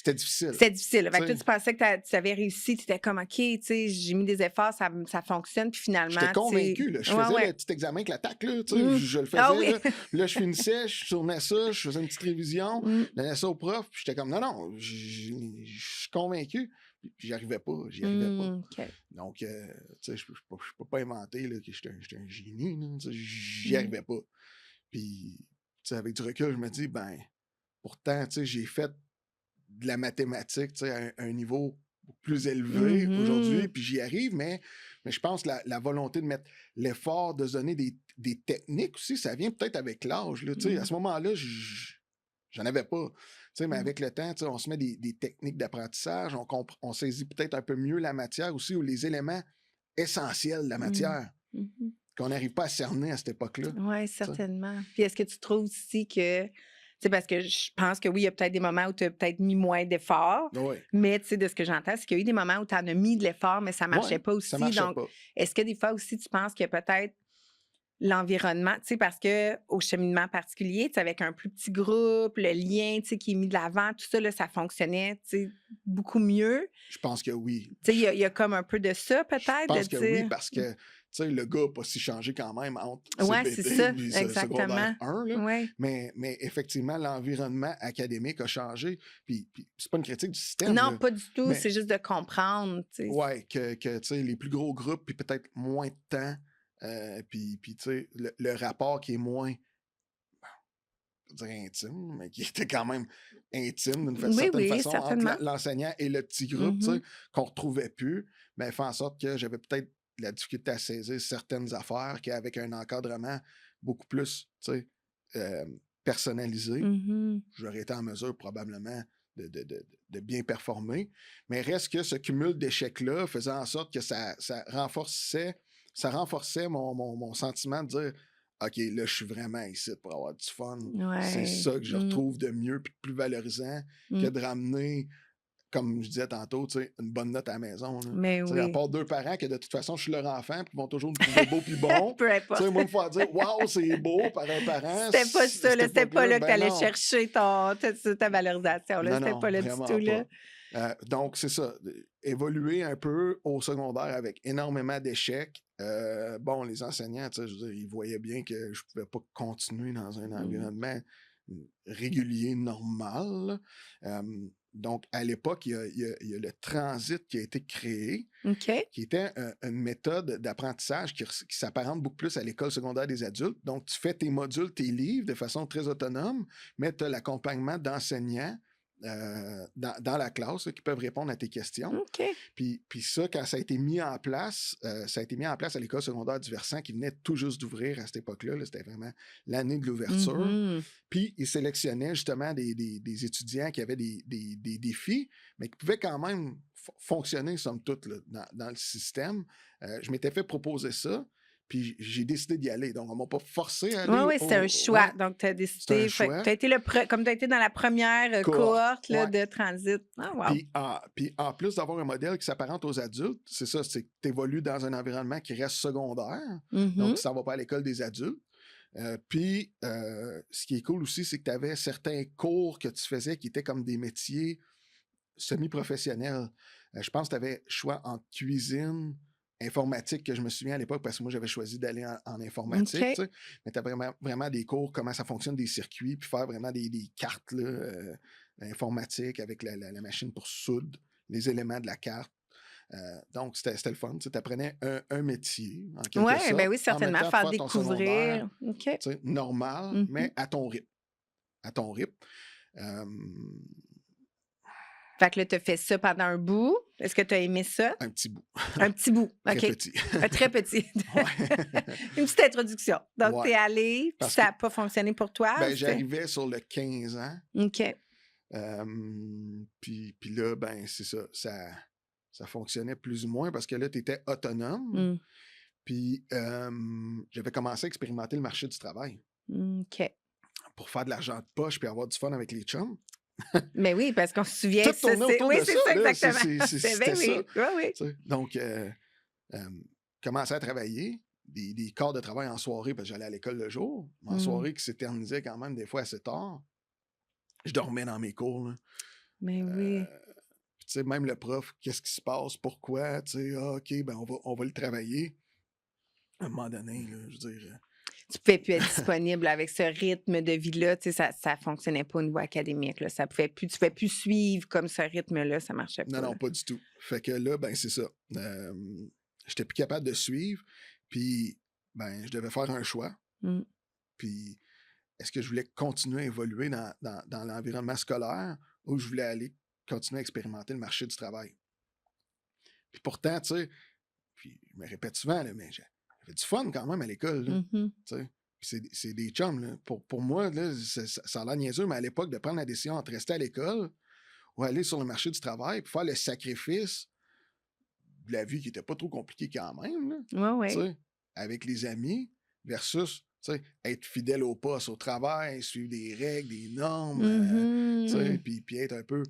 C'était difficile. C'était difficile. Fait Tu que toi, sais, tu pensais que tu avais réussi, tu étais comme OK, tu sais, j'ai mis des efforts, ça fonctionne, puis j'étais finalement, tu sais. convaincu, là. Je Ouais, faisais le ouais. petit examen avec la TAC, là, tu sais, Mmh. je le Ah faisais, oui! là. Là, je finissais, je tournais ça, je faisais une petite révision, Mmh. je donnais ça au prof, puis j'étais comme, non, non, je suis convaincu. Puis j'y arrivais pas. OK. Donc, tu sais, je peux pas inventer là, que j'étais un génie, là, tu sais, j'y Mmh. arrivais pas. Puis, tu sais, avec du recul, je me dis, ben, pourtant, tu sais, j'ai fait de la mathématique, tu sais, à un niveau plus élevé aujourd'hui, Mmh. puis j'y arrive, mais je pense que la volonté de mettre l'effort, de se donner des techniques aussi, ça vient peut-être avec l'âge, là, tu sais. À Mmh. ce moment-là, j'en avais pas. Tu sais, mais Mmh. avec le temps, tu sais, on se met des techniques d'apprentissage, on saisit peut-être un peu mieux la matière aussi, ou les éléments essentiels de la Mmh. matière, Mmh. qu'on n'arrive pas à cerner à cette époque-là. Ouais, Tu sais. certainement. Puis est-ce que tu trouves aussi que tu sais, parce que je pense que oui, il y a peut-être des moments où tu as peut-être mis moins d'efforts, Oui, mais tu sais, de ce que j'entends, c'est qu'il y a eu des moments où tu en as mis de l'effort, mais ça ouais, marchait pas ça aussi. marchait Donc, pas. est-ce que des fois aussi, tu penses que peut-être l'environnement, tu sais, parce qu'au cheminement particulier, tu sais, avec un plus petit groupe, le lien, tu sais, qui est mis de l'avant, tout ça, là, ça fonctionnait, tu sais, beaucoup mieux. Je pense que oui. Tu sais, il y a comme un peu de ça Je peut-être, de pense que oui, dire parce que, tu sais, le gars n'a pas si changé quand même entre ouais, c'est CPT ça, et secondaire exactement. 1, là. Oui. Mais effectivement, l'environnement académique a changé. Puis c'est pas une critique du système, Non, là. pas du tout, Mais c'est juste de comprendre, tu sais. ouais, que tu sais, les plus gros groupes, puis peut-être moins de temps, puis tu sais, le rapport qui est moins, je veux dire intime, mais qui était quand même intime d'une Oui, certaine oui, façon entre certainement. l'enseignant et le petit groupe, tu sais, Mmh. qu'on retrouvait plus, ben, fait en sorte que j'avais peut-être de la difficulté à saisir certaines affaires qu'avec un encadrement beaucoup plus, tu sais, personnalisé, Mmh. j'aurais été en mesure probablement de bien performer. Mais reste que ce cumul d'échecs-là faisait en sorte que ça renforçait mon sentiment de dire OK, là, je suis vraiment ici pour avoir du fun. C'est Ouais. ça que je Mmh. retrouve de mieux et de plus valorisant que Mmh. de ramener, comme je disais tantôt, tu sais, une bonne note à la maison. Là. Mais Tu sais, à oui. part deux parents que de toute façon, je suis leur enfant puis ils vont toujours me trouver beau puis bon. Peu Tu sais, importe. moi, me faire dire Waouh, c'est beau par un parent, C'était pas à ça, cette là, c'était pas époque-là, là que tu ben allais non. chercher ta valorisation, là, Non, c'était non, pas là du tout, vraiment là. pas. Donc, c'est ça. Évoluer un peu au secondaire avec énormément d'échecs. Bon, les enseignants, tu sais, je veux dire, ils voyaient bien que je pouvais pas continuer dans un Mmh. environnement régulier, normal. Donc, à l'époque, il y a le transit qui a été créé, OK. qui était une méthode d'apprentissage qui s'apparente beaucoup plus à l'école secondaire des adultes. Donc, tu fais tes modules, tes livres de façon très autonome, mais tu as l'accompagnement d'enseignants dans la classe là, qui peuvent répondre à tes questions. OK. Puis ça, quand ça a été mis en place, ça a été mis en place à l'école secondaire du Versant qui venait tout juste d'ouvrir à cette époque-là. Là, c'était vraiment l'année de l'ouverture. Mmh. Puis ils sélectionnaient justement des étudiants qui avaient des défis, mais qui pouvaient quand même fonctionner, somme toute, là, dans le système. Je m'étais fait proposer ça, puis j'ai décidé d'y aller. Donc, on m'a pas forcé à Oui, aller oui, c'était un choix. Ouais, Donc, tu as c'est un décidé fait choix. tu as été comme tu as été dans la première Cohorte. cohorte, là, Ouais. de transit. Ah wow! Puis en plus d'avoir un modèle qui s'apparente aux adultes, c'est ça, c'est que tu évolues dans un environnement qui reste secondaire, donc Mmh. ça va pas à l'école des adultes. Ce qui est cool aussi, c'est que tu avais certains cours que tu faisais qui étaient comme des métiers semi-professionnels. Je pense que tu avais choix entre cuisine, informatique, que je me souviens à l'époque, parce que moi, j'avais choisi d'aller en informatique, tu OK. sais. Mais tu as vraiment des cours, comment ça fonctionne, des circuits, puis faire vraiment des cartes là, informatiques avec la machine pour soudre les éléments de la carte. Donc, c'était le fun. Tu apprenais un métier, en quelque Ouais, ben sorte, oui, en même certainement, temps de faire faire ton secondaire, découvrir. OK. tu sais, normal, Mmh. mais à ton rythme. À ton rythme. Euh, Fait que là, tu as fait ça pendant un bout. Est-ce que tu as aimé ça? un petit bout. Un petit bout, Très OK. petit. Un très petit. Ouais. Une petite introduction. Donc, tu Ouais. es allé, puis Parce ça que n'a pas fonctionné pour toi? Ou ben, c'était j'arrivais sur le 15 ans. OK. Puis là, ben, c'est ça. Ça fonctionnait plus ou moins parce que là, tu étais autonome. Mmh. Puis j'avais commencé à expérimenter le marché du travail OK. pour faire de l'argent de poche puis avoir du fun avec les chums. Mais oui, parce qu'on se souvient, Tout ça, tournait c'est autour oui, de c'est ça, ça là. exactement. C'est ben C'était ça. oui, oui, oui. Tu sais. Donc, commençais à travailler, des quarts de travail en soirée, parce que j'allais à l'école le jour, mais en Mmh. soirée qui s'éternisait quand même des fois assez tard. Je dormais dans mes cours, là. Mais oui. Puis, tu sais, même le prof, qu'est-ce qui se passe? Pourquoi? Tu sais, ah, OK, ben on va le travailler. À un moment donné, là, je veux dire... Tu pouvais plus être disponible avec ce rythme de vie-là. Tu sais, ça fonctionnait pas au niveau académique. Là. Ça pouvait plus, tu pouvais plus suivre comme ce rythme-là. Ça marchait Non, pas. non, Là. pas du tout. Fait que là, ben c'est ça. J'étais plus capable de suivre. Puis, ben, je devais faire un choix. Mm. Puis, est-ce que je voulais continuer à évoluer dans l'environnement scolaire ou je voulais aller continuer à expérimenter le marché du travail? Puis pourtant, tu sais, puis je me répète souvent, là, mais j'avais du fun quand même à l'école, là, Mhm. tu sais. Puis c'est des chums, là. Pour moi, là, ça a l'air niaiseux, mais à l'époque, de prendre la décision entre rester à l'école ou aller sur le marché du travail, puis faire le sacrifice de la vie qui était pas trop compliquée quand même, là, Ouais, tu ouais. sais, avec les amis, versus, tu sais, être fidèle au poste, au travail, suivre des règles, des normes, tu sais, Mhm. puis être un peu,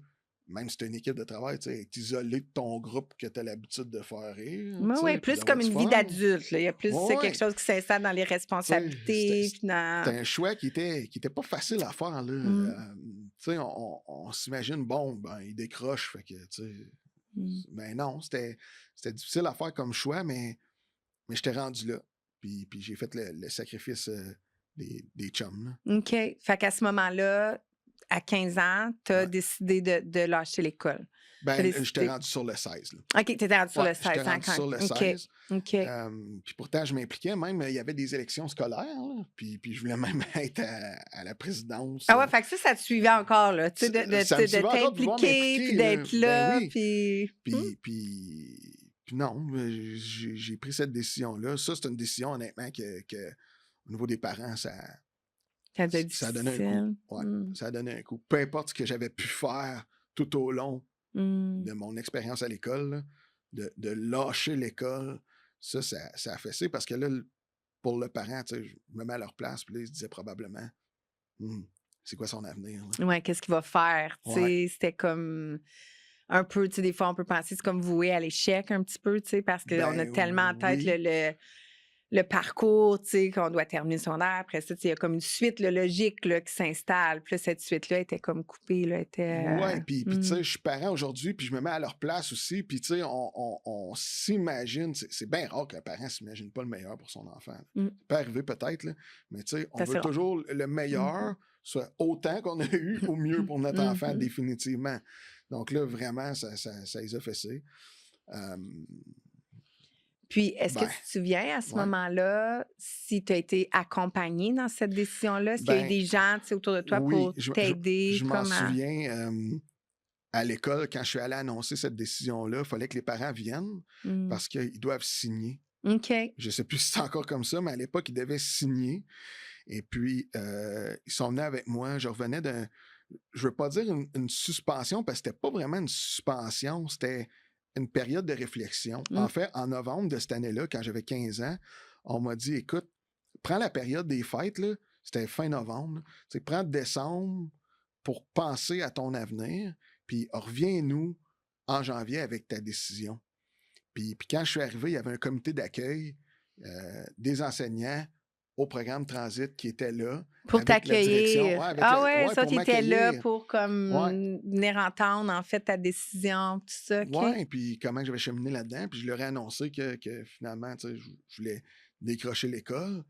même si c'est une équipe de travail, tu sais, être isolé de ton groupe que tu as l'habitude de faire rire, Ouais, tu ouais, sais, puis plus d'avoir comme du une vie fun. d'adulte. Là. Il y a plus Ouais, quelque ouais. chose qui s'installe dans les Tu sais, responsabilités. Puis dans... c'était un choix qui était pas facile à faire, là. Mm. Tu sais, on s'imagine, bon, ben, il décroche, fait que, tu sais, Mm. ben non, c'était difficile à faire comme choix, mais j'étais rendu là. Puis j'ai fait le sacrifice des chums, là. OK. Fait qu'à ce moment-là, à 15 ans, tu as Ouais. décidé de lâcher l'école. Tu as Ben, j'étais décidé. rendu sur le 16, là. OK, tu étais rendu sur Ouais, le j'étais 16 ans rendu quand. sur le OK. 16. OK. Puis pourtant, je m'impliquais même, il y avait des élections scolaires, là, puis je voulais même être à la présidence. Ah ouais, fait que ça te suivait encore, là, tu sais, Ça me de suivait encore de vouloir t'impliquer, puis m'impliquer, là. d'être Ben là, oui. puis... Puis non, j'ai pris cette décision-là. Ça, c'est une décision, honnêtement, que au niveau des parents, Ça doit être ça a donné un coup. difficile. Ouais, ça a donné un coup. Peu importe ce que j'avais pu faire tout au long Mm. de mon expérience à l'école, là, de lâcher l'école, ça a fessé parce que là, pour le parent, tu sais, je me mets à leur place, puis là, ils se disaient probablement, Hmm, c'est quoi son avenir, là? Ouais, qu'est-ce qu'il va faire, tu Ouais, sais? C'était comme un peu, tu sais, des fois, on peut penser, c'est comme voué à l'échec un petit peu, tu sais, parce qu'on a ben tellement en tête oui. le parcours, tu sais, qu'on doit terminer son air. Après ça, tu sais, il y a comme une suite là, logique là, qui s'installe. Puis là, cette suite-là était comme coupée, là, était... Ouais, puis tu sais, je suis parent aujourd'hui, puis je me mets à leur place aussi, puis tu sais, on s'imagine, c'est bien rare qu'un parent s'imagine pas le meilleur pour son enfant. Mm. Ça peut arriver peut-être, là, mais tu sais, on Ça, veut c'est rare. toujours le meilleur, soit autant qu'on a eu ou mieux pour notre enfant, Mhm. définitivement. Donc là, vraiment, ça les a fessés. Euh, Puis, est-ce que ben, tu te souviens à ce ouais. moment-là si tu as été accompagné dans cette décision-là? Est-ce qu'il y a eu Ben, des gens tu sais, autour de toi oui, pour t'aider? je m'en Comment? souviens. À l'école, quand je suis allé annoncer cette décision-là, il fallait que les parents viennent Mm. parce qu'ils doivent signer. OK. Je ne sais plus si c'est encore comme ça, mais à l'époque, ils devaient signer. Et puis, ils sont venus avec moi. Je revenais d'un. Je ne veux pas dire une suspension, parce que c'était pas vraiment une suspension, c'était une période de réflexion. Mm. En fait, en novembre de cette année-là, quand j'avais 15 ans, on m'a dit écoute, prends la période des fêtes, là, c'était fin novembre, là, tu sais, prends décembre pour penser à ton avenir, puis reviens-nous en janvier avec ta décision. Puis quand je suis arrivé, il y avait un comité d'accueil des enseignants au programme Transit qui était là, Pour avec la direction. t'accueillir. Ah ouais, Ouais, ça, pour tu étais là m'accueillir. pour Ouais, comme venir entendre en fait ta décision, tout ça, OK? ouais, puis comment j'avais cheminé là-dedans. Puis je leur ai annoncé que finalement, tu sais, je voulais décrocher l'école.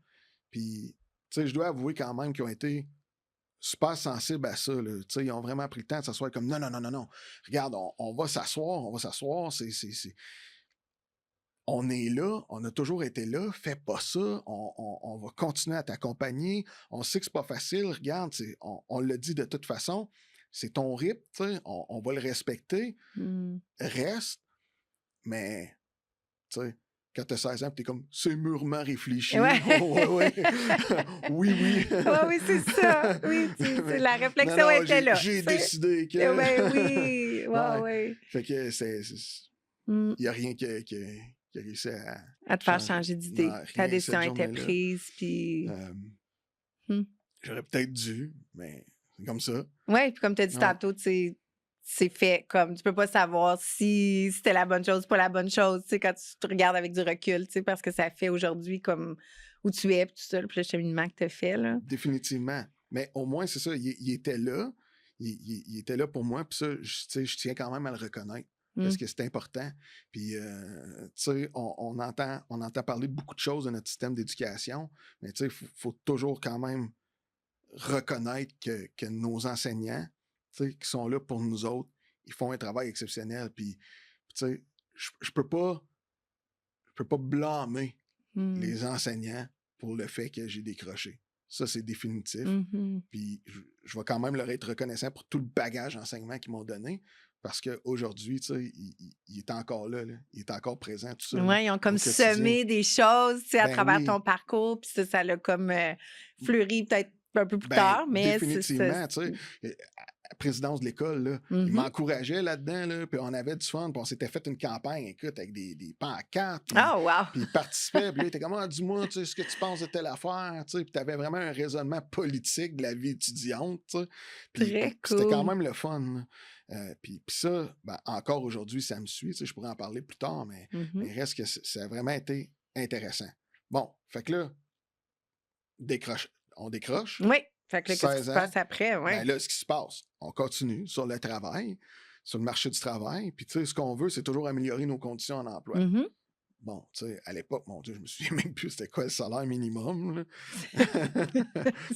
Puis, tu sais, je dois avouer quand même qu'ils ont été super sensibles à ça, là. Tu sais, ils ont vraiment pris le temps de s'asseoir comme non, non, non, non, non. Regarde, on va s'asseoir, on va s'asseoir. On est là, on a toujours été là, fais pas ça, on va continuer à t'accompagner. On sait que c'est pas facile, regarde, on l'a dit de toute façon, c'est ton rythme, tu sais, on va le respecter, Mm. reste, mais, tu sais, quand t'as 16 ans, t'es comme, c'est mûrement réfléchi. Ouais. Oh, ouais, ouais. Oui, oui. Ouais, oui, c'est ça. Oui, Mais, la non, réflexion non, était là, j'ai tu sais. décidé Eh que. ben oui, ouais, Ouais. ouais. Fait que Mm. il n'y a rien qui a réussi à À te faire changer. changer Non, d'idée. Ta rien décision cette était journée-là. prise, puis... Euh, Mm. J'aurais peut-être dû, mais c'est comme ça. Ouais, puis comme tu as dit Ouais. tantôt, tu sais, c'est fait comme tu peux pas savoir si c'était la bonne chose ou pas la bonne chose, tu sais, quand tu te regardes avec du recul, tu sais, parce que ça fait aujourd'hui comme où tu es, puis tout ça, puis le cheminement que tu as fait, là. Définitivement. Mais au moins, c'est ça, il était là. il était là pour moi, puis ça, je tiens quand même à le reconnaître. Parce Mmh. que c'est important. Puis, tu sais, on entend parler de beaucoup de choses de notre système d'éducation, mais tu sais, faut toujours quand même reconnaître que nos enseignants, tu sais, qui sont là pour nous autres, ils font un travail exceptionnel. Puis tu sais, je peux pas blâmer Mmh. les enseignants pour le fait que j'ai décroché. Ça, c'est définitif. Mmh. Puis je vais quand même leur être reconnaissant pour tout le bagage d'enseignement qu'ils m'ont donné. Parce qu'aujourd'hui, tu sais, il est encore là, là. Il est encore présent, tout ça, là, Ouais, ils ont comme au quotidien. semé des choses, tu sais, à Ben travers ton oui, parcours, puis ça l'a comme, fleuri peut-être un peu plus ben tard, mais c'est définitivement, tu sais. La présidence de l'école, là, il mmh. m'encourageait là-dedans, là, puis on avait du fun, puis on s'était fait une campagne, écoute, avec des pancartes, Ah wow! puis il participait, puis là, il était comme, ah, dis-moi, tu sais, ce que tu penses de telle affaire, tu sais, puis tu avais vraiment un raisonnement politique de la vie étudiante, tu sais, Très puis c'était quand cool. même le fun, là. Puis ça, ben, encore aujourd'hui, ça me suit, tu sais, je pourrais en parler plus tard, Mmh. mais il reste que ça a vraiment été intéressant. Bon, fait que là, décroche, on décroche, Oui, fait que là, qu'est-ce qui 16 se ans, passe après? ben Ouais. là, ce qui se passe, on continue sur le travail, sur le marché du travail, puis tu sais, ce qu'on veut, c'est toujours améliorer nos conditions en emploi. Mmh. Bon, tu sais, à l'époque, mon Dieu, je me souviens même plus c'était quoi le salaire minimum, là.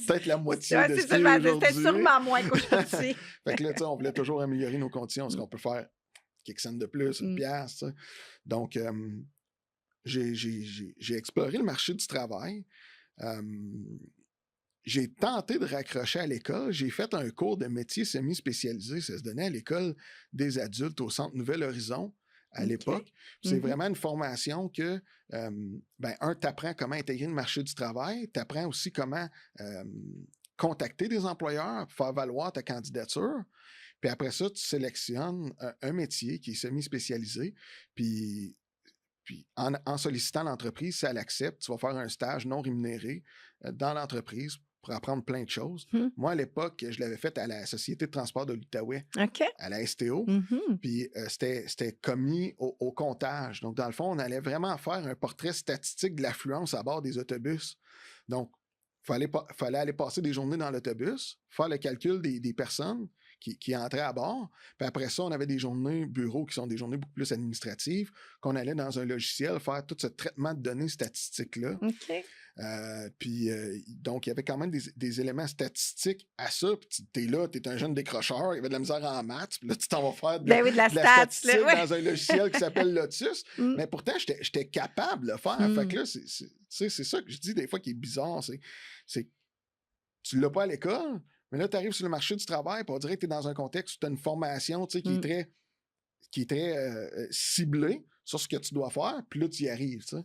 Peut-être la moitié Ouais, de c'est ce ça, qui je est me disais, c'était aujourd'hui. sûrement moins qu'aujourd'hui. Fait que là, tu sais, on voulait toujours améliorer nos conditions. Est-ce Mmh. qu'on peut faire quelques cents de plus, une Mmh. pièce, tu sais? Donc, j'ai exploré le marché du travail. Hem, j'ai tenté de raccrocher à l'école. J'ai fait un cours de métier semi-spécialisé. Ça se donnait à l'école des adultes au Centre Nouvel Horizon à OK. l'époque. C'est Mmh. vraiment une formation que, ben, tu apprends comment intégrer le marché du travail. Tu apprends aussi comment contacter des employeurs, faire valoir ta candidature. Puis après ça, tu sélectionnes un métier qui est semi-spécialisé. Puis en sollicitant l'entreprise, si elle accepte, tu vas faire un stage non rémunéré dans l'entreprise pour apprendre plein de choses. Mmh. Moi, à l'époque, je l'avais fait à la Société de transport de l'Outaouais, OK. à la STO, Mmh. puis c'était commis au comptage. Donc, dans le fond, on allait vraiment faire un portrait statistique de l'affluence à bord des autobus. Donc, fallait aller passer des journées dans l'autobus, faire le calcul des personnes qui entraient à bord. Puis après ça, on avait des journées bureaux qui sont des journées beaucoup plus administratives, qu'on allait dans un logiciel faire tout ce traitement de données statistiques-là. OK. Puis, donc, il y avait quand même des éléments statistiques à ça. Puis, tu es là, tu es un jeune décrocheur, il y avait de la misère en maths. Puis là, tu t'en vas faire Ben oui, de la de la stats, là, statistique ouais. dans un logiciel qui s'appelle Lotus. Mmh. Mais pourtant, j'étais capable de le faire. Fait Mmh. que là, tu sais, c'est ça que je dis des fois qui est bizarre. C'est que tu l'as pas à l'école, mais là, tu arrives sur le marché du travail, puis on dirait que tu es dans un contexte où tu as une formation, tu sais, Mmh. qui est très ciblée sur ce que tu dois faire. Puis là, tu y arrives, tu sais.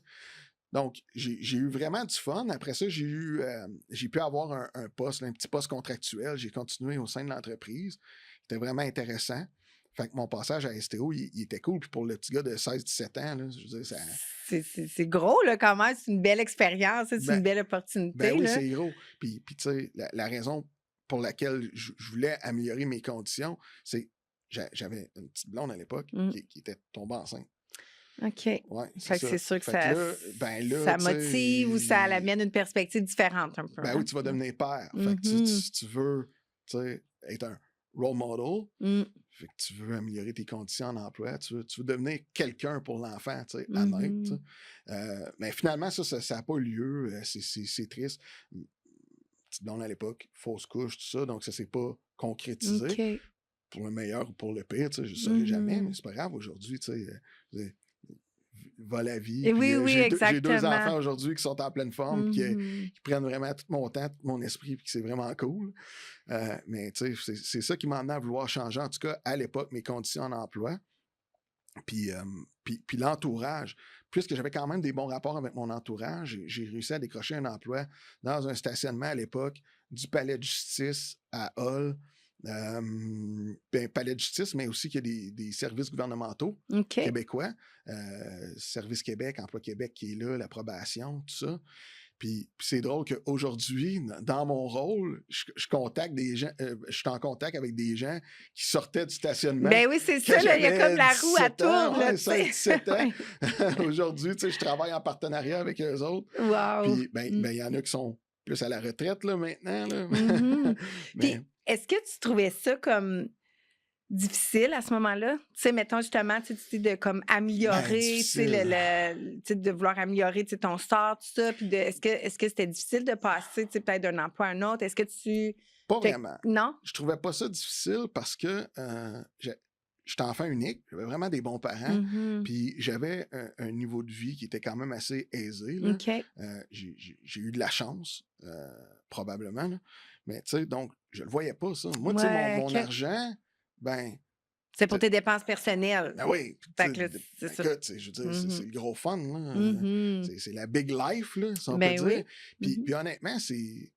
Donc, j'ai eu vraiment du fun. Après ça, j'ai pu avoir un poste, un petit poste contractuel. J'ai continué au sein de l'entreprise. C'était vraiment intéressant. Fait que mon passage à STO, il était cool. Puis pour le petit gars de 16-17 ans, là, je veux dire, ça. C'est gros, là, quand même. C'est une belle expérience, c'est Ben, une belle ben opportunité, oui, là. c'est gros. Puis tu sais, la raison pour laquelle je voulais améliorer mes conditions, c'est j'avais une petite blonde à l'époque Mmh. qui était tombée enceinte. OK. Ouais, c'est Fait que ça. c'est sûr que Fait que ça là, ben là, ça tu motive ou ça sais. l'amène une perspective différente un peu, Ben oui, hein? tu vas devenir père. Fait que Mmh. si tu veux, tu sais, être un role model, Mmh. fait que tu veux améliorer tes conditions en emploi, tu veux devenir quelqu'un pour l'enfant, tu sais, à naître, tu Mmh. sais. Mais finalement, ça a pas eu lieu, c'est triste. Petite blonde à l'époque, fausse couche, tout ça, donc ça s'est pas concrétisé, OK. pour le meilleur ou pour le pire, tu sais, je ne saurais jamais, mais Mmh. c'est pas grave aujourd'hui, tu sais, va la vie. Et Puis oui, oui, j'ai deux exactement. enfants aujourd'hui qui sont en pleine forme, puis Mmh. qui prennent vraiment tout mon temps, tout mon esprit, puis que c'est vraiment cool. Mais tu sais, c'est ça qui m'a amené à vouloir changer, en tout cas, à l'époque, mes conditions d'emploi. Puis l'entourage. Puisque j'avais quand même des bons rapports avec mon entourage, j'ai réussi à décrocher un emploi dans un stationnement à l'époque du Palais de justice à Hull. Ben, Palais de justice, mais aussi qu'il y a des services gouvernementaux OK. québécois. Service Québec, Emploi Québec qui est là, l'approbation, tout ça. Puis c'est drôle qu'aujourd'hui, dans mon rôle, je contacte des gens, je suis en contact avec des gens qui sortaient du stationnement Ben oui, c'est quand ça, là, il y a comme j'avais la roue, elle 17 ans, tourne, là, ouais, tu sais. 16-17 ans. Ouais. Aujourd'hui, tu sais, je travaille en partenariat avec eux autres. Wow! Puis, ben, Mmh. il y en a qui sont plus à la retraite, là, maintenant, là. Mmh. Mais, Puis est-ce que tu trouvais ça comme difficile à ce moment-là? Tu sais, mettons justement, tu sais, de comme Ben, améliorer, tu sais, difficile. tu sais, de vouloir améliorer, tu sais, ton sort, tout ça, puis est-ce que c'était difficile de passer, tu sais, peut-être d'un emploi à un autre? Est-ce que tu Pas fait vraiment. non? Je trouvais pas ça difficile parce que j'étais enfant unique, j'avais vraiment des bons parents, Mmh. puis j'avais un niveau de vie qui était quand même assez aisé, là. OK. J'ai eu de la chance, probablement, là. Mais tu sais, donc, je le voyais pas ça. Moi, tu sais, mon, Ouais, mon OK. argent, ben, C'est tu pour sais, tes dépenses personnelles. ben oui, puis tu Fait sais, que là, c'est ça. écoute, tu sais, je veux dire, c'est Mmh. le gros fun, là. Mmh. C'est la big life, là, si on peut Ben dire. oui. Puis, Mmh. puis honnêtement, si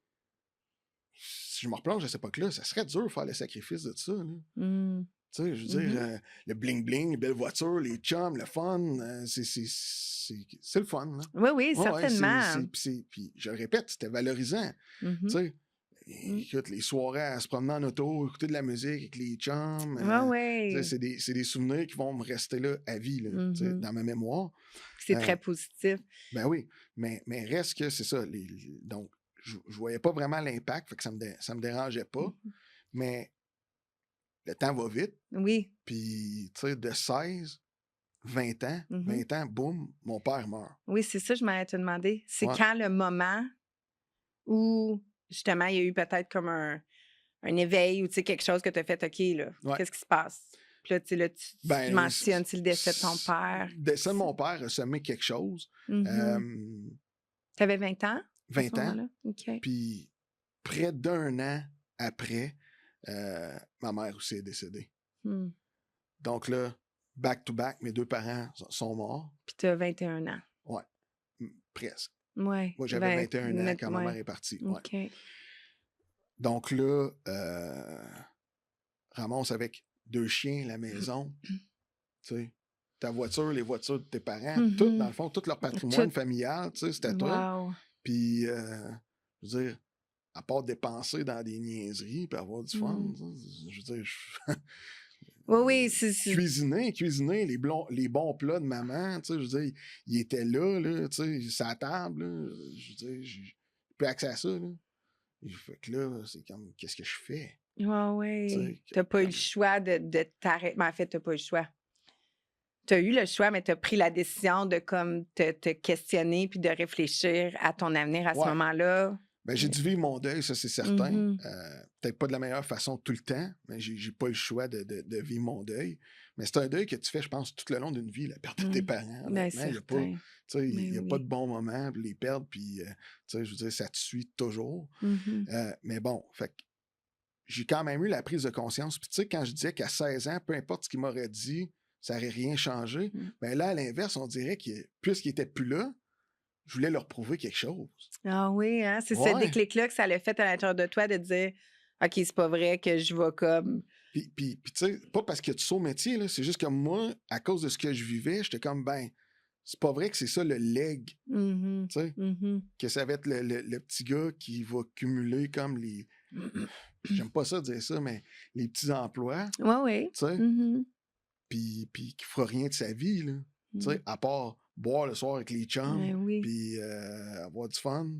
je me replonge à cette époque-là, ça serait dur de faire le sacrifice de ça, là. Mmh. Tu sais, je veux dire, Mmh. le bling-bling, les belles voitures, les chums, le fun, c'est le fun, là. Oui, oui, Ouais, ouais, certainement. puis je le répète, c'était valorisant, tu Mmh. sais. Mmh. Écoute, les soirées à se promener en auto, écouter de la musique avec les chums, Ouais, tu sais, ouais. c'est des souvenirs qui vont me rester là à vie, là, tu sais, Mmh. dans ma mémoire. C'est Euh, très positif. ben oui, mais reste que c'est ça. Donc, je voyais pas vraiment l'impact, fait que ça me dérangeait pas, Mmh. mais le temps va vite, Oui. puis, tu sais, de 16, 20 ans, Mmh. 20 ans, boum, mon père meurt. Oui, c'est ça, je m'allais te demander. C'est Ouais, quand le moment où, justement, il y a eu peut-être comme un éveil ou, tu sais, quelque chose que tu as fait: «OK, là, ouais. qu'est-ce qui se passe?» Puis là, tu Ben, mentionnes, tu le décès de ton père. le décès de C'est mon père a semé quelque chose. mmh. Euh, Tu avais 20 ans à ce 20 ans, moment-là? OK. puis près d'un an après, ma mère aussi est décédée. Mmh. Donc là, back to back, mes deux parents sont morts. Puis tu as 21 ans. Ouais, presque. Ouais, Moi, j'avais 20 21 ans quand ma mère ouais, est partie. Ouais. OK. Donc là, ramasse avec deux chiens, la maison, tu sais, ta voiture, les voitures de tes parents, tout, dans Mmh. le fond, tout leur patrimoine Tout familial, tu sais, c'était toi. wow. Puis, je veux dire, à part dépenser dans des niaiseries puis avoir du fun, Mmh. je veux dire, Oui, oui, c'est cuisiner les bons plats de maman, tu sais, je veux dire, il était là, tu sais, sur la table, là, je veux dire, j'ai plus accès à ça, là. Et fait que là, c'est comme, qu'est-ce que je fais? ouais, Tu ouais. sais, Tu pas eu le comme, choix de t'arrêter. Mais en fait, tu pas eu le choix. Tu as eu le choix, mais tu as pris la décision de comme te questionner puis de réfléchir à ton avenir à ce ouais. moment-là. Ben, j'ai dû vivre mon deuil, ça, c'est certain. Mmh. Peut-être pas de la meilleure façon tout le temps, mais j'ai pas eu le choix de vivre mon deuil. Mais c'est un deuil que tu fais, je pense, tout le long d'une vie, la perte de tes Mmh. parents. Bien Honnêtement, il y a pas, certain. tu sais, il Mais y a pas oui. de bon moment pour les perdre, puis, tu sais, je veux dire, ça te suit toujours. Mmh. Mais bon, fait que j'ai quand même eu la prise de conscience. Puis tu sais, quand je disais qu'à 16 ans, peu importe ce qu'il m'aurait dit, ça n'aurait rien changé, Mmh. ben là, à l'inverse, on dirait que puisqu'il était plus là, je voulais leur prouver quelque chose. Ah oui, hein? C'est ce Ouais. déclic-là que ça l'a fait à l'intérieur de toi de dire: «OK, c'est pas vrai que je vais comme» Puis tu sais, pas parce que tu sauts au métier, là, c'est juste que moi, à cause de ce que je vivais, j'étais comme, ben, c'est pas vrai que c'est ça le leg, mmh tu sais, mh. que ça va être le petit gars qui va cumuler comme les, Mmh. j'aime pas ça dire ça, mais les petits emplois, Ouais, ouais. tu sais, Mmh. puis qui fera rien de sa vie, là, tu Mmh. sais, à part boire le soir avec les chums, Ben oui. puis avoir du fun,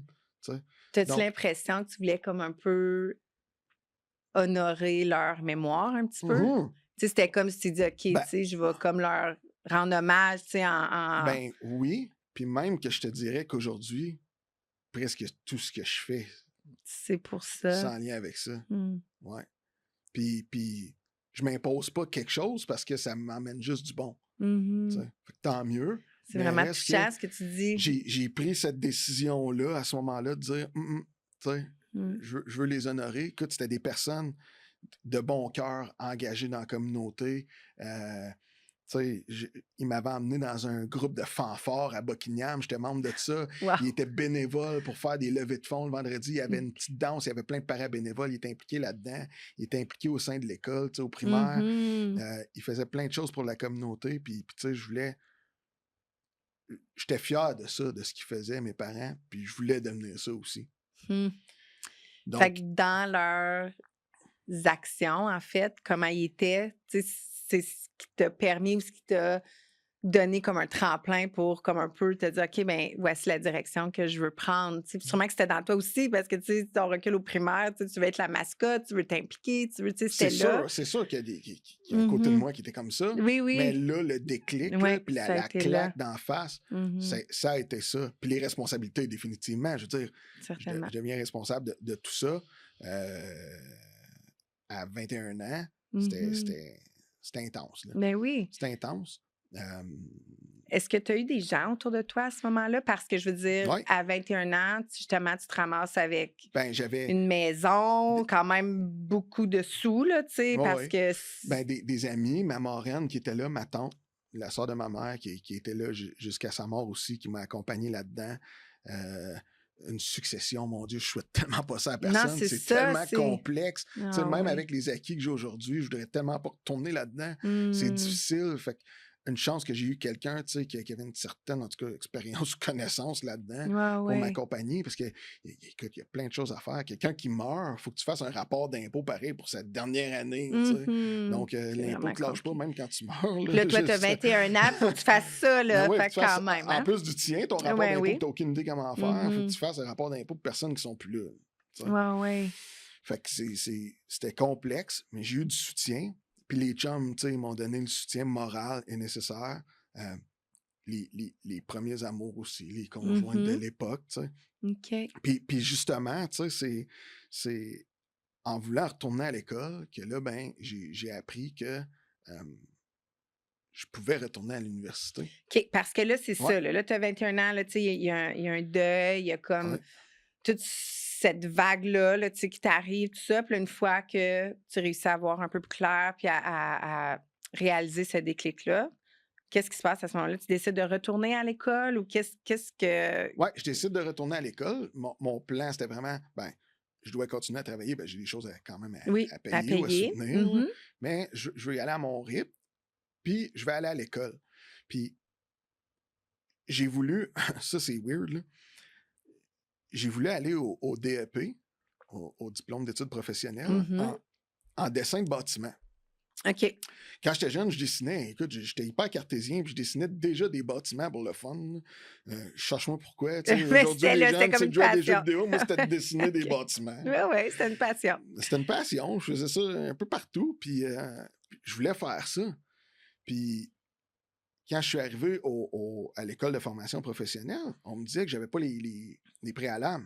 tu sais. T'as-tu Donc, l'impression que tu voulais comme un peu honorer leur mémoire un petit peu? mhm, Tu sais, c'était comme si tu dis: «OK, tu ben, sais, je vais comme leur rendre hommage», tu sais, en ben oui, puis même que je te dirais qu'aujourd'hui, presque tout ce que je fais, c'est pour ça. sans lien avec ça. Mmh. Ouais. Puis je m'impose pas quelque chose parce que ça m'emmène juste du bon, tu Mmh. sais. Fait que tant mieux, C'est mais vraiment reste que touchant ce que tu dis. j'ai pris cette décision-là, à ce moment-là, de dire: tu sais, Mmh. je veux les honorer». Écoute, c'était des personnes de bon cœur, engagées dans la communauté, tu sais, il m'avait emmené dans un groupe de fanfare à Buckingham, j'étais membre de ça. Wow! Il était bénévole pour faire des levées de fonds le vendredi. Il y avait Mmh. une petite danse, il y avait plein de parabénévoles. Il était impliqué là-dedans. Il était impliqué au sein de l'école, tu sais, au primaire. Mmh. Il faisait plein de choses pour la communauté. Puis tu sais, j'étais fier de ça, de ce qu'ils faisaient, mes parents. Puis je voulais devenir ça aussi. Mmh. Fait que Donc, dans leurs actions, en fait, comment ils étaient, tu sais, c'est ce qui t'a permis ou ce qui t'a donné comme un tremplin pour comme un peu te dire: «OK, ben voici la direction que je veux prendre», tu sais? Puis sûrement que c'était dans toi aussi parce que, tu sais, ton recul au primaire, tu veux être la mascotte, tu veux t'impliquer, tu veux tu sais, c'était là. C'est sûr qu'il y a un côté de Mmh. moi qui était comme ça, Oui, mais oui. là, le déclic, là, Ouais, puis ça a la été là. claque d'en face, Mmh. ça a été ça. Puis les responsabilités, définitivement. Je veux dire, Certainement. je deviens responsable de tout ça à 21 ans. C'était Mmh. c'était c'était intense, là. Ben oui. C'était intense. Hem, Est-ce que tu as eu des gens autour de toi à ce moment-là? Parce que je veux dire, ouais, à 21 ans, justement, tu te ramasses avec ben, j'avais une maison, des quand même beaucoup de sous, là, tu sais, ouais, parce ouais. que Ben, des amis, ma marraine qui était là, ma tante, la sœur de ma mère qui était là jusqu'à sa mort aussi, qui m'a accompagné là-dedans. Heu, une succession, mon Dieu, je souhaite tellement pas ça à non, personne. c'est C'est ça, tellement c'est complexe. Tu sais, ah même ouais. avec les acquis que j'ai aujourd'hui, je voudrais tellement pas retourner là-dedans. C'est Mmh. difficile. Fait que une chance que j'ai eu quelqu'un, tu sais, qui avait une certaine, en tout cas, expérience ou connaissance là-dedans Ouais, pour ouais. m'accompagner parce que, écoute, il y a plein de choses à faire. Quelqu'un qui meurt, il faut que tu fasses un rapport d'impôt pareil pour cette dernière année, tu sais. Mmh. Donc, C'est l'impôt vraiment te lâche pas compliqué. même quand tu meurs, Puis là. là, toi, tu as 21 ans, faut que tu fasses ça, Ben là, oui, faut fait que que tu quand fasses, même, en hein? plus du tien, ton rapport Ouais, d'impôt que oui. tu aucune idée comment faire, faut que Mmh. tu fasses un rapport d'impôt pour personnes qui sont plus là, tu sais. Ouais, ouais. Fait que c'était complexe, mais j'ai eu du soutien. Puis les chums, tu sais, ils m'ont donné le soutien moral et nécessaire. Euh, les premiers amours aussi, les conjointes de Mmh. l'époque, tu sais. OK. Puis justement, tu sais, c'est en voulant retourner à l'école que là, ben, j'ai appris que je pouvais retourner à l'université. OK, parce que là, c'est Ouais, ça, là, tu as 21 ans, là, tu sais, il y a un deuil, il y a comme ouais. toute cette vague-là, là, tu sais, qui t'arrive, tout ça. Puis là, une fois que tu réussis à voir un peu plus clair puis à réaliser ce déclic-là, qu'est-ce qui se passe à ce moment-là? Tu décides de retourner à l'école ou qu'est-ce que Ouais, je décide de retourner à l'école. Mon plan, c'était vraiment, ben, je dois continuer à travailler, ben, j'ai des choses quand même oui, à à payer ou à payer? soutenir, là, Mmh. mais je veux y aller à mon rythme, puis je vais aller à l'école. Puis j'ai voulu, ça c'est weird, là, j'ai voulu aller au DEP, au diplôme d'études professionnelles, Mmh. en dessin de bâtiment. OK. Quand j'étais jeune, je dessinais, écoute, j'étais hyper cartésien, puis je dessinais déjà des bâtiments pour le fun, là. Cherche-moi pourquoi, tu sais, Mais aujourd'hui c'était les là, c'était jeunes, comme c'est une de jouer à des jeux passion. vidéo, moi c'était de dessiner des OK. bâtiments. Oui, oui, c'était une passion. C'était une passion, je faisais ça un peu partout, puis je voulais faire ça. Puis quand je suis arrivé à l'école de formation professionnelle, on me disait que j'avais pas les préalables.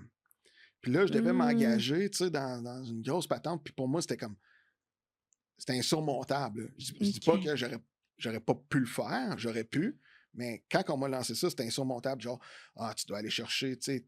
Puis là, je devais Mmh. m'engager, tu sais, dans une grosse patente, puis pour moi, c'était insurmontable, là. Je dis pas OK. que j'aurais pas pu le faire, j'aurais pu, mais quand on m'a lancé ça, c'était insurmontable, genre: «Ah, tu dois aller chercher, tu sais,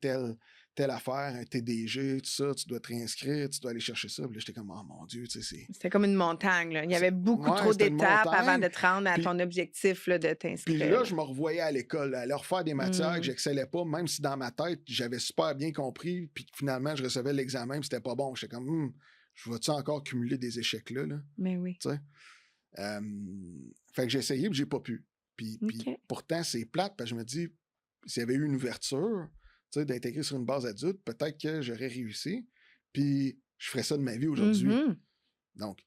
telle affaire, un TDG, tout ça, tu dois te réinscrire, tu dois aller chercher ça». Puis là, j'étais comme: «Oh mon Dieu», tu sais, C'était comme une montagne, là. Il y avait beaucoup ouais, trop c'était une d'étapes avant montagne. de te rendre à Puis ton objectif, là, de puis t'inscrire, là, là. je me revoyais à l'école, à leur faire des matières que Mmh. j'excellais pas, même si dans ma tête, j'avais super bien compris, puis que finalement, je recevais l'examen, puis c'était pas bon. J'étais comme: je vais-tu encore cumuler des échecs là?» Mais oui. Tu sais? Fait que j'ai essayé, puis j'ai pas pu. Puis OK. pourtant, c'est plate, parce que je me dis, s'il y avait eu une ouverture, tu sais, d'intégrer sur une base adulte, peut-être que j'aurais réussi, puis je ferais ça de ma vie aujourd'hui. Mmh. Donc,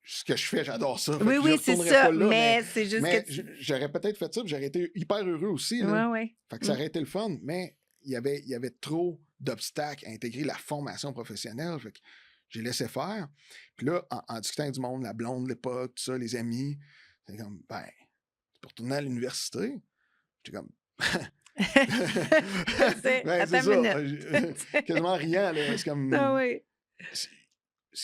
ce que je fais, j'adore ça, fait Oui, que je oui, c'est retournerai ça, pas là, mais c'est juste que tu j'aurais peut-être fait ça, puis j'aurais été hyper heureux aussi, là. ouais, ouais. Fait que ça Mmh. aurait été le fun, mais il y avait trop d'obstacles à intégrer la formation professionnelle, fait que j'ai laissé faire. Puis là, en discutant avec du monde, la blonde de l'époque, tout ça, les amis, c'est comme, ben, c'est pour retourner à l'université. J'étais comme, C'est ben, c'est attends une ça, minute. quasiment riant, là. C'est Ah comme, oui. c'est-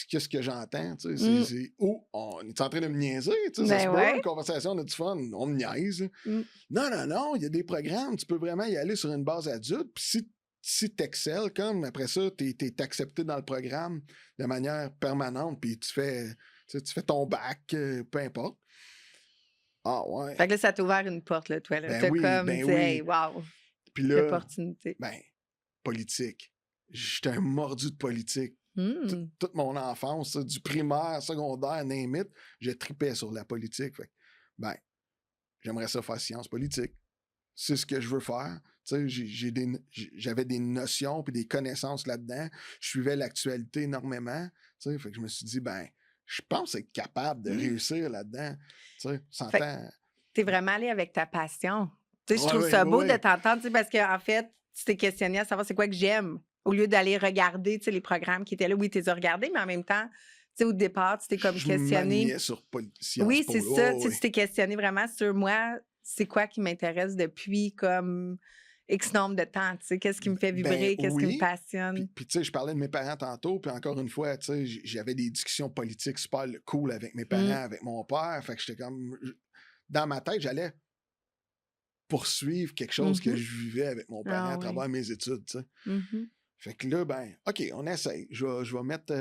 qu'est-ce que j'entends, tu sais, Mmh. ou on est en train de me niaiser, tu sais, ça se Ben peut, une ouais. conversation, on a du fun, on me niaise. Mmh. Non, non, non, il y a des programmes, tu peux vraiment y aller sur une base adulte, puis si tu excelles, comme après ça, tu es accepté dans le programme de manière permanente, puis tu fais ton bac, peu importe. Ah ouais, Fait que là, ça t'a ouvert une porte, là, toi, là. ben Tu oui, comme ben dit: «Hey, oui. wow, Puis là, l'opportunité». ben, politique. J'étais un mordu de politique. Mmh. Toute mon enfance, ça, du primaire, secondaire, name it, je tripais sur la politique. Fait que, ben, j'aimerais ça faire sciences politiques. C'est ce que je veux faire. Tu sais, j'avais des notions puis des connaissances là-dedans. Je suivais l'actualité énormément. Tu sais, fait que je me suis dit, ben, je pense être capable de réussir là-dedans. Tu sais, Fait s'entend. Tu es vraiment allé avec ta passion. Tu sais, je Ouais, trouve ouais, ça ouais, beau de ouais. t'entendre, tu sais, parce qu'en fait, tu t'es questionné à savoir c'est quoi que j'aime, au lieu d'aller regarder, tu sais, les programmes qui étaient là. Oui, tu les as regardés, mais en même temps, tu sais, au départ, tu t'es comme Je questionné. m'alignais sur Sciences Oui, c'est Po, là. ça. Ouais, Tu ouais, sais, ouais. tu t'es questionné vraiment sur moi, c'est quoi qui m'intéresse depuis comme X nombre de temps, tu sais, qu'est-ce qui me fait Ben vibrer, qu'est-ce qui me oui. passionne. Puis tu sais, je parlais de mes parents tantôt, puis encore une fois, tu sais, j'avais des discussions politiques super cool avec mes Mmh. parents, avec mon père. Fait que j'étais comme. Dans ma tête, j'allais poursuivre quelque chose que Mmh. je vivais avec mon parent Ah à oui. travers mes études, tu sais. Mmh. Fait que là, ben, OK, on essaye. Je vais mettre,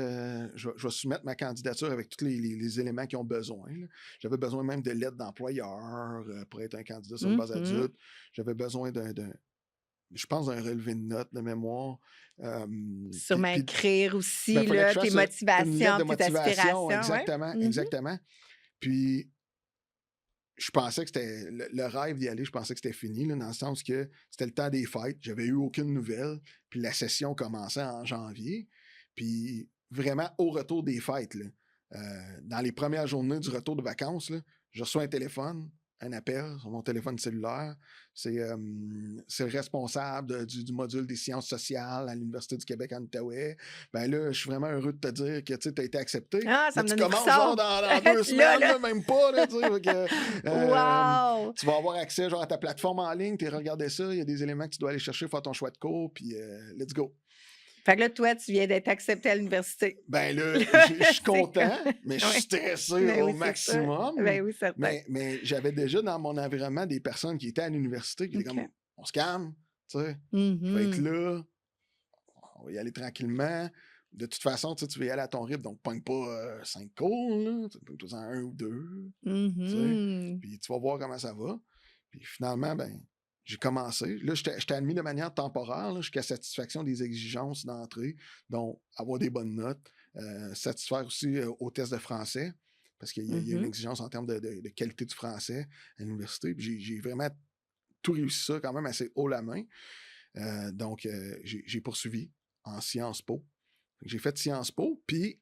je vais soumettre ma candidature avec tous les éléments qu'ils ont besoin, là. J'avais besoin même de l'aide d'employeur pour être un candidat sur une base Mmh. adulte. J'avais besoin je pense, d'un relevé de notes de mémoire. Sûrement Puis, écrire ben, aussi, fallait que là, je tes fasse une lettre motivations, de tes motivation. aspirations, ouais. Exactement, Mmh. exactement. Puis, je pensais que c'était le rêve d'y aller, je pensais que c'était fini, là, dans le sens que c'était le temps des fêtes, j'avais eu aucune nouvelle, puis la session commençait en janvier. Puis vraiment, au retour des fêtes, là, dans les premières journées du retour de vacances, là, je reçois un téléphone, un appel sur mon téléphone cellulaire. C'est le responsable du module des sciences sociales à l'Université du Québec en Outaouais. Ben là, je suis vraiment heureux de te dire que tu as été accepté. Ah, ça Mais me tu donne des commences genre frissons! dans 2 Là, semaines, là! là, même pas. Là, tu sais, fait que, Wow! tu vas avoir accès genre, à ta plateforme en ligne, tu regardé ça, il y a des éléments que tu dois aller chercher, faire ton choix de cours, puis let's go. Fait que là, toi, tu viens d'être accepté à l'université. Ben là, Là, je suis c'est content, mais je suis oui. stressé Ben au oui, c'est ça. maximum. Ben oui, certain. Mais j'avais déjà dans mon environnement des personnes qui étaient à l'université qui étaient comme, OK. on se calme, tu sais, je vais être Mmh. là, on va y aller tranquillement. De toute façon, tu sais, tu vas y aller à ton rythme, donc pogne pas 5 cours, là, tu pogne-toi en un ou deux, tu sais, Mmh. puis tu vas voir comment ça va. Puis finalement, ben, j'ai commencé. Là, j'étais admis de manière temporaire, là, jusqu'à satisfaction des exigences d'entrée, dont avoir des bonnes notes, satisfaire aussi au test de français, parce qu'il y a une Mmh. exigence en termes de qualité du français à l'université. Puis j'ai vraiment tout réussi ça quand même assez haut la main. Donc, j'ai poursuivi en Sciences Po. J'ai fait Sciences Po, puis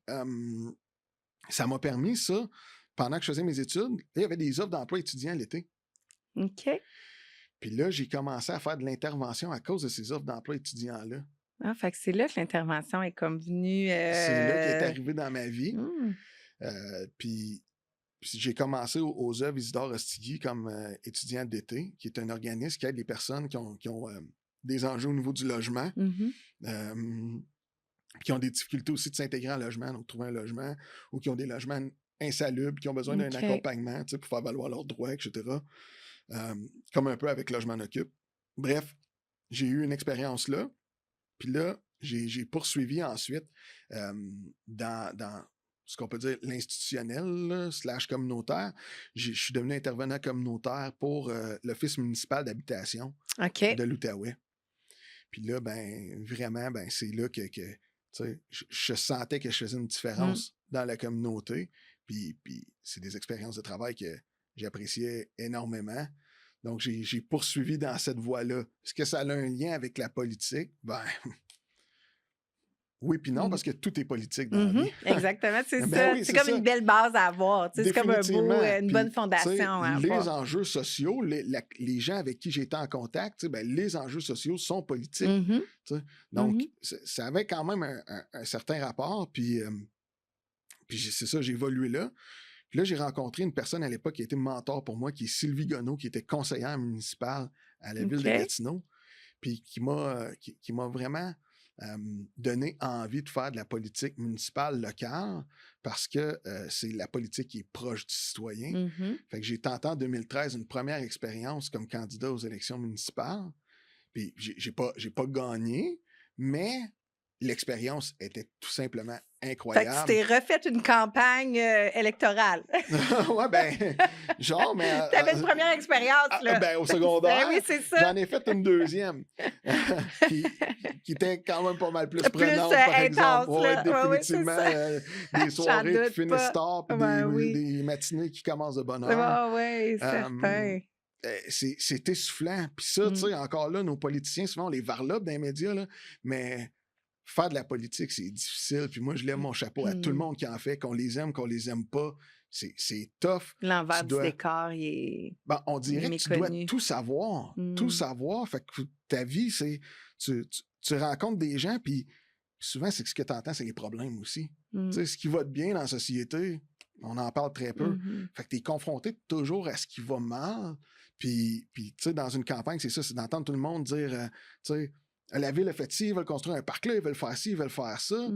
ça m'a permis, ça, pendant que je faisais mes études, il y avait des offres d'emploi étudiants l'été. OK. Puis là, j'ai commencé à faire de l'intervention à cause de ces offres d'emploi étudiants-là. Ah, fait que c'est là que l'intervention est comme venue, C'est là qu'elle est arrivée dans ma vie. mmh, Puis j'ai commencé aux œuvres Isidore Ostigui comme étudiant d'été, qui est un organisme qui aide les personnes qui ont des enjeux au niveau du logement, mmh. euh, qui ont des difficultés aussi de s'intégrer en logement, donc trouver un logement, ou qui ont des logements insalubres, qui ont besoin d'un OK. accompagnement, tu sais, pour faire valoir leurs droits, etc. Comme un peu avec Logement Occupe. Bref, j'ai eu une expérience là. Puis là, j'ai poursuivi ensuite dans ce qu'on peut dire l'institutionnel, là, slash communautaire. Je suis devenu intervenant communautaire pour l'Office municipal d'habitation OK. de l'Outaouais. Puis là, ben, vraiment, ben, c'est là que tu sais, je sentais que je faisais une Mmh. différence dans la communauté. Puis c'est des expériences de travail que j'appréciais énormément. Donc, j'ai poursuivi dans cette voie-là. Est-ce que ça a un lien avec la politique? Ben, oui, puis non, Mmh. parce que tout est politique dans la Mmh. vie. Exactement, c'est Ben ça. oui, C'est c'est comme ça. une belle base à avoir, tu sais, c'est comme un beau, Définitivement. une bonne Puis, tu sais, fondation à les avoir. enjeux sociaux, les gens avec qui j'étais en contact, tu sais, ben, les enjeux sociaux sont politiques. Mmh. Tu sais. Mmh. Donc, ça avait quand même un certain rapport. Puis c'est ça, j'ai évolué là. Puis là, j'ai rencontré une personne à l'époque qui a été mentor pour moi, qui est Sylvie Gonneau, qui était conseillère municipale à la ville de OK. Gatineau, puis qui m'a vraiment donné envie de faire de la politique municipale locale parce que c'est la politique qui est proche du citoyen. Mmh. Fait que j'ai tenté en 2013 une première expérience comme candidat aux élections municipales. Puis j'ai pas gagné, mais l'expérience était tout simplement Fait que tu incroyable. t'es refait une campagne, électorale. Ouais, ben, genre, mais Tu avais une première expérience, là. ben, au Ben secondaire, oui, c'est ça. j'en ai fait une deuxième qui était quand même pas mal plus Plus, prenante, par exemple. intense, Ouais, là. Oui, oui, c'est définitivement, ça. des J'en soirées qui doute finissent pas. tard, puis Ben oui. des matinées qui commencent de bonne heure. Ah oui, Euh, certain. c'est essoufflant. Puis ça, tu Mmh. sais, encore là, nos politiciens, souvent, on les varlope dans les médias, là, mais faire de la politique, c'est difficile. Puis moi, je lève mon chapeau à tout le Mmh. monde qui en fait, qu'on les aime pas. c'est tough. L'envers Tu du dois, décor, il on est dirait que tu dois méconnu. tout savoir. Tout savoir. Fait que ta vie, c'est. Tu rencontres des gens, puis souvent, c'est que ce que tu entends, c'est les problèmes aussi. Tu sais, ce qui va de bien dans la société, on en parle très peu. Fait que tu es confronté toujours à ce qui va mal. Puis tu sais, dans une campagne, c'est ça, c'est d'entendre tout le monde dire, tu sais, la ville a fait ci, ils veulent construire un parc là, ils veulent faire ci, ils veulent faire ça.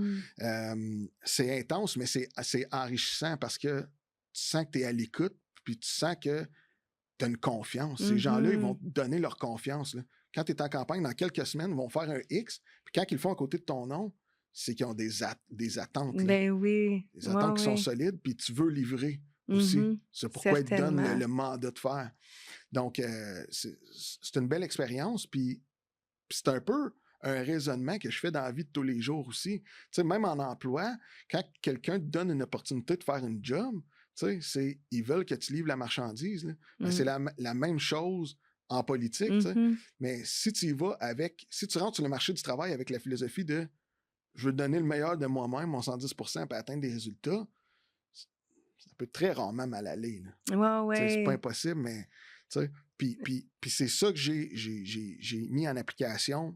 C'est intense, mais c'est enrichissant parce que tu sens que tu es à l'écoute, puis tu sens que tu as une confiance. Ces gens-là, ils vont te donner leur confiance. Là. Quand tu es en campagne, dans quelques semaines, ils vont faire un X, puis quand ils le font à côté de ton nom, c'est qu'ils ont des attentes. Là. Ben oui. Des attentes qui sont solides, puis tu veux livrer aussi. C'est pourquoi ils te donnent le mandat de faire. Donc, c'est une belle expérience, puis c'est un peu un raisonnement que je fais dans la vie de tous les jours aussi. Tu sais, même en emploi, quand quelqu'un te donne une opportunité de faire une job, tu sais, ils veulent que tu livres la marchandise. Là. Ben, c'est la même chose en politique. Tu sais. Mais si tu y vas si tu rentres sur le marché du travail avec la philosophie de je veux donner le meilleur de moi-même, mon 110% pour atteindre des résultats, ça peut très rarement mal aller. Là. Ouais. C'est pas impossible, mais puis c'est ça que j'ai mis en application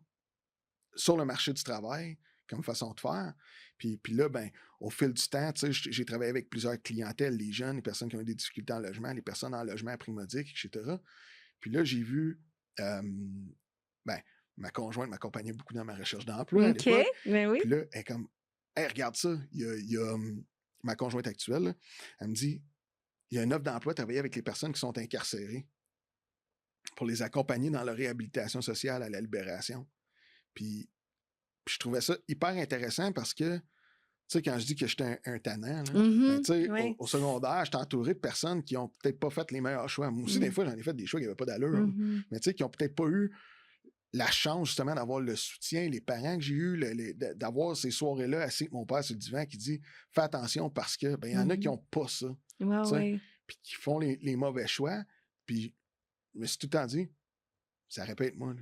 sur le marché du travail comme façon de faire. Puis là, ben, au fil du temps, j'ai travaillé avec plusieurs clientèles, les jeunes, les personnes qui ont des difficultés en logement, les personnes en logement primodique, etc. Puis là, j'ai vu, ben, ma conjointe m'accompagnait beaucoup dans ma recherche d'emploi à l'époque. Ben oui. Puis là, elle est comme, hey, regarde ça, il y a ma conjointe actuelle, là, elle me dit, il y a une offre d'emploi, travailler avec les personnes qui sont incarcérées pour les accompagner dans leur réhabilitation sociale à la libération. Puis je trouvais ça hyper intéressant parce que, tu sais, quand je dis que j'étais un tannant, là, ben, tu sais, au secondaire, j'étais entouré de personnes qui ont peut-être pas fait les meilleurs choix. Moi aussi, des fois, j'en ai fait des choix qui n'avaient pas d'allure. Mais tu sais, qui ont peut-être pas eu la chance, justement, d'avoir le soutien, les parents que j'ai eus, d'avoir ces soirées-là assis avec mon père sur le divan qui dit « Fais attention parce que, ben, il y en a qui n'ont pas ça. Puis qui font les mauvais choix. Puis, je me suis tout le temps dit, ça répète moi, là.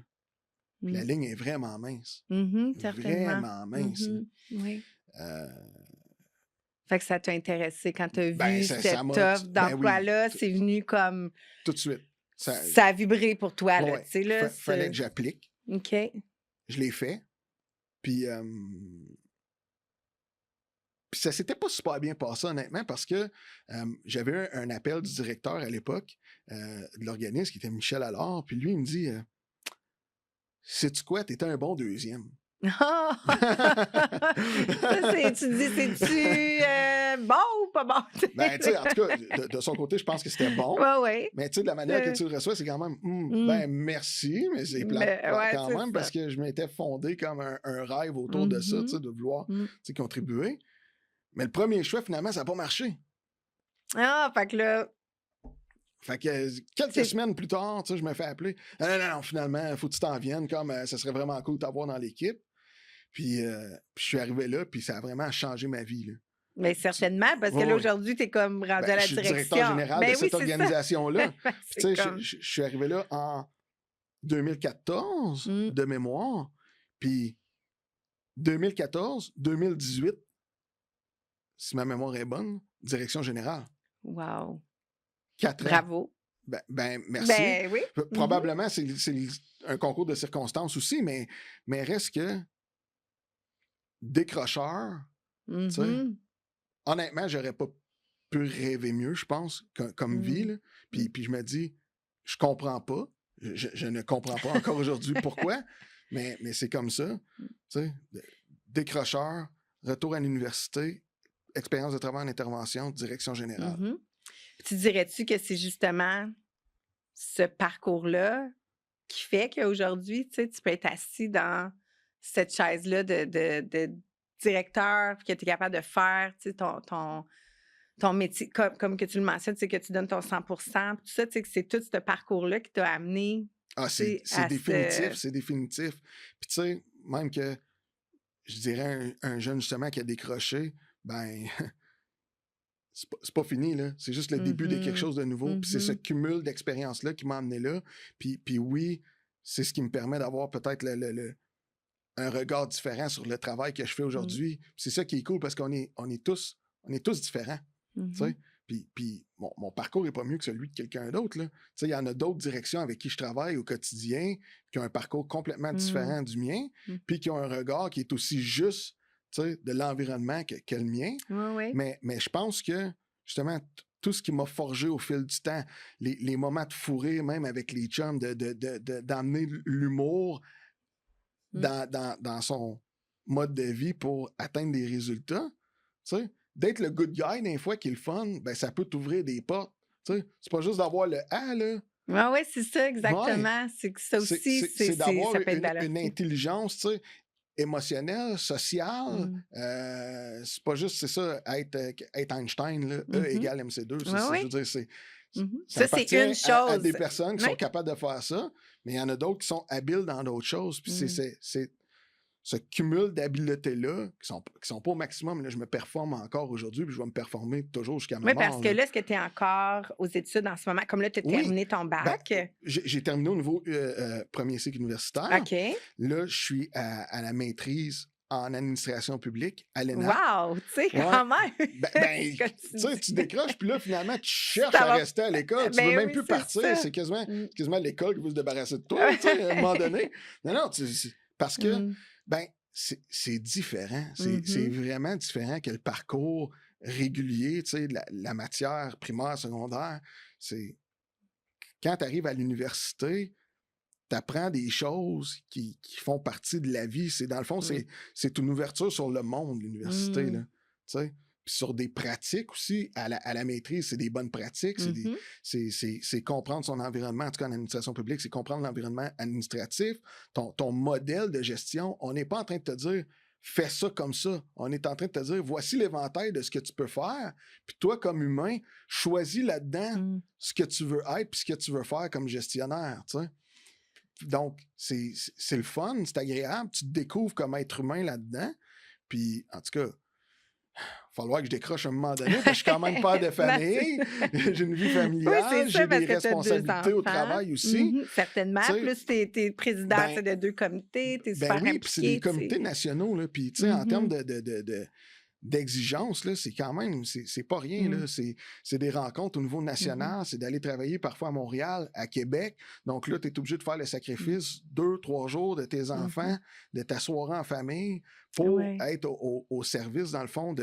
La ligne est vraiment mince. Vraiment mince. Oui. Fait que ça t'a intéressé quand tu as vu cette offre ben d'emploi-là, oui, c'est venu comme... Tout de suite. Ça a vibré pour toi, là, tu sais, là. Fallait que j'applique. OK. Je l'ai fait. Puis ça s'était pas super bien passé, honnêtement, parce que j'avais un appel du directeur à l'époque de l'organisme, qui était Michel Allard, puis lui, il me dit sais-tu quoi, t'étais un bon deuxième. Ça, tu dis, c'est-tu bon ou pas bon? Ben, tu sais, en tout cas, de son côté, je pense que c'était bon. Oui. Mais tu sais, de la manière que tu le reçois, c'est quand même, ben, merci, mais c'est plate quand même, parce que je m'étais fondé comme un rêve autour de ça, tu sais, de vouloir contribuer. Mais le premier choix, finalement, ça n'a pas marché. Ah, fait que là... Fait que quelques semaines plus tard, tu sais, je me fais appeler. Non, finalement, il faut que tu t'en viennes, comme ça serait vraiment cool de t'avoir dans l'équipe. Puis je suis arrivé là, puis ça a vraiment changé ma vie. Là. Mais certainement, parce que là, aujourd'hui, tu es comme rendu à la direction. Je suis directeur général de cette organisation-là. Tu sais, je suis arrivé là en 2014, de mémoire. Puis 2014, 2018, si ma mémoire est bonne, direction générale. Wow. 4 ans. Bravo. Ben, merci. Ben oui. Probablement, c'est un concours de circonstances aussi, mais reste que décrocheur, tu sais, honnêtement, j'aurais pas pu rêver mieux, je pense, comme vie. Là. Puis je me dis, je comprends pas. Je ne comprends pas encore aujourd'hui pourquoi, mais c'est comme ça. Tu sais, décrocheur, retour à l'université, expérience de travail en intervention, direction générale. Tu dirais-tu que c'est justement ce parcours-là qui fait qu'aujourd'hui, tu sais, tu peux être assis dans cette chaise-là de directeur, puis que tu es capable de faire, tu sais, ton métier, comme que tu le mentionnes, c'est que tu donnes ton 100%, puis tout ça, tu sais, que c'est tout ce parcours-là qui t'a amené. Ah, c'est définitif, c'est définitif. Puis tu sais, même que je dirais un jeune justement qui a décroché, ben c'est pas fini, là. C'est juste le début de quelque chose de nouveau. Puis c'est ce cumul d'expériences-là qui m'a amené là. Puis oui, c'est ce qui me permet d'avoir peut-être un regard différent sur le travail que je fais aujourd'hui. C'est ça qui est cool parce qu'on est tous différents. Tu sais? Puis mon parcours n'est pas mieux que celui de quelqu'un d'autre, là. Tu sais, il y en a d'autres directions avec qui je travaille au quotidien qui ont un parcours complètement Mmh. différent du mien, Mmh. puis qui ont un regard qui est aussi juste, tu sais, de l'environnement que le mien. Oui, oui. Mais je pense que, justement, tout ce qui m'a forgé au fil du temps, les moments de fou rire, même avec les chums, d'emmener l'humour Mmh. dans son mode de vie pour atteindre des résultats, tu sais, d'être le good guy des fois qui est le fun, ben ça peut t'ouvrir des portes. Tu sais, c'est pas juste d'avoir le ah là. Ouais, ouais, c'est ça Ouais, exactement. C'est que ça aussi, c'est d'avoir ça peut être une balancé. intelligence, tu sais, émotionnelle, sociale. Mmh. C'est pas juste, c'est ça, être Einstein, là, E Mmh. égale MC2. Ouais, Je veux ouais. dire, Mmh. ça Ça, c'est appartient une à chose. des personnes qui Oui. sont capables de faire ça, mais il y en a d'autres qui sont habiles dans d'autres choses. Puis Mmh. c'est ce cumul d'habiletés-là, qui sont pas au maximum. Là, je me performe encore aujourd'hui, puis je vais me performer toujours jusqu'à ma Oui, parce mort. que Là. là, est-ce que tu es encore aux études en ce moment? Comme là, tu as Oui, terminé ton ben, bac. j'ai terminé au niveau premier cycle universitaire. OK. Là, je suis à la maîtrise en administration publique à l'ENAP. Wow! Tu sais, Ouais. quand même! Ben, Comme tu sais, tu dis. décroches, puis là, finalement, tu cherches Ça à va. rester à l'école. Tu veux Ben même oui, plus c'est partir. ça. C'est Mmh. quasiment l'école qui veut se débarrasser de toi, tu sais, à un moment donné. Non, non, parce que, Mmh. ben, c'est différent. C'est Mhm. vraiment différent que le parcours régulier, tu sais, de la matière primaire, secondaire. C'est quand tu arrives à l'université, tu apprends des choses qui font partie de la vie. Dans le fond, Mmh. c'est une ouverture sur le monde, l'université, Mmh. là. Tu sais? Puis sur des pratiques aussi, à la maîtrise, c'est des bonnes pratiques, Mhm. c'est comprendre son environnement, en tout cas en administration publique, c'est comprendre l'environnement administratif, ton modèle de gestion. On n'est pas en train de te dire fais ça comme ça. On est en train de te dire voici l'éventail de ce que tu peux faire. Puis toi, comme humain, choisis là-dedans Mmh. ce que tu veux être puis ce que tu veux faire comme gestionnaire. Tu sais? Donc, c'est le fun, c'est agréable. Tu te découvres comme être humain là-dedans. Puis, en tout cas, il va falloir que je décroche à un moment donné, parce que je suis quand même père de Non, c'est famille, j'ai une vie oui, c'est familiale, ça, j'ai parce des que tu as 2 responsabilités au enfants. travail aussi. Mhm, Tu certainement. sais, Plus tu es président, tu ben, sais, de 2 comités, tu es ben super oui, puis c'est des impliqué, tu sais. comités nationaux, là. Puis, tu sais, en termes Mhm. d'exigence, là, c'est quand même, c'est pas rien, Mmh. là. C'est des rencontres au niveau Mhm. national, c'est d'aller travailler parfois à Montréal, à Québec. Donc là, tu es obligé de faire le Mmh. sacrifice 2, 3 jours de tes Mhm. enfants, de ta soirée en famille, pour Ouais. être au service, dans le fond,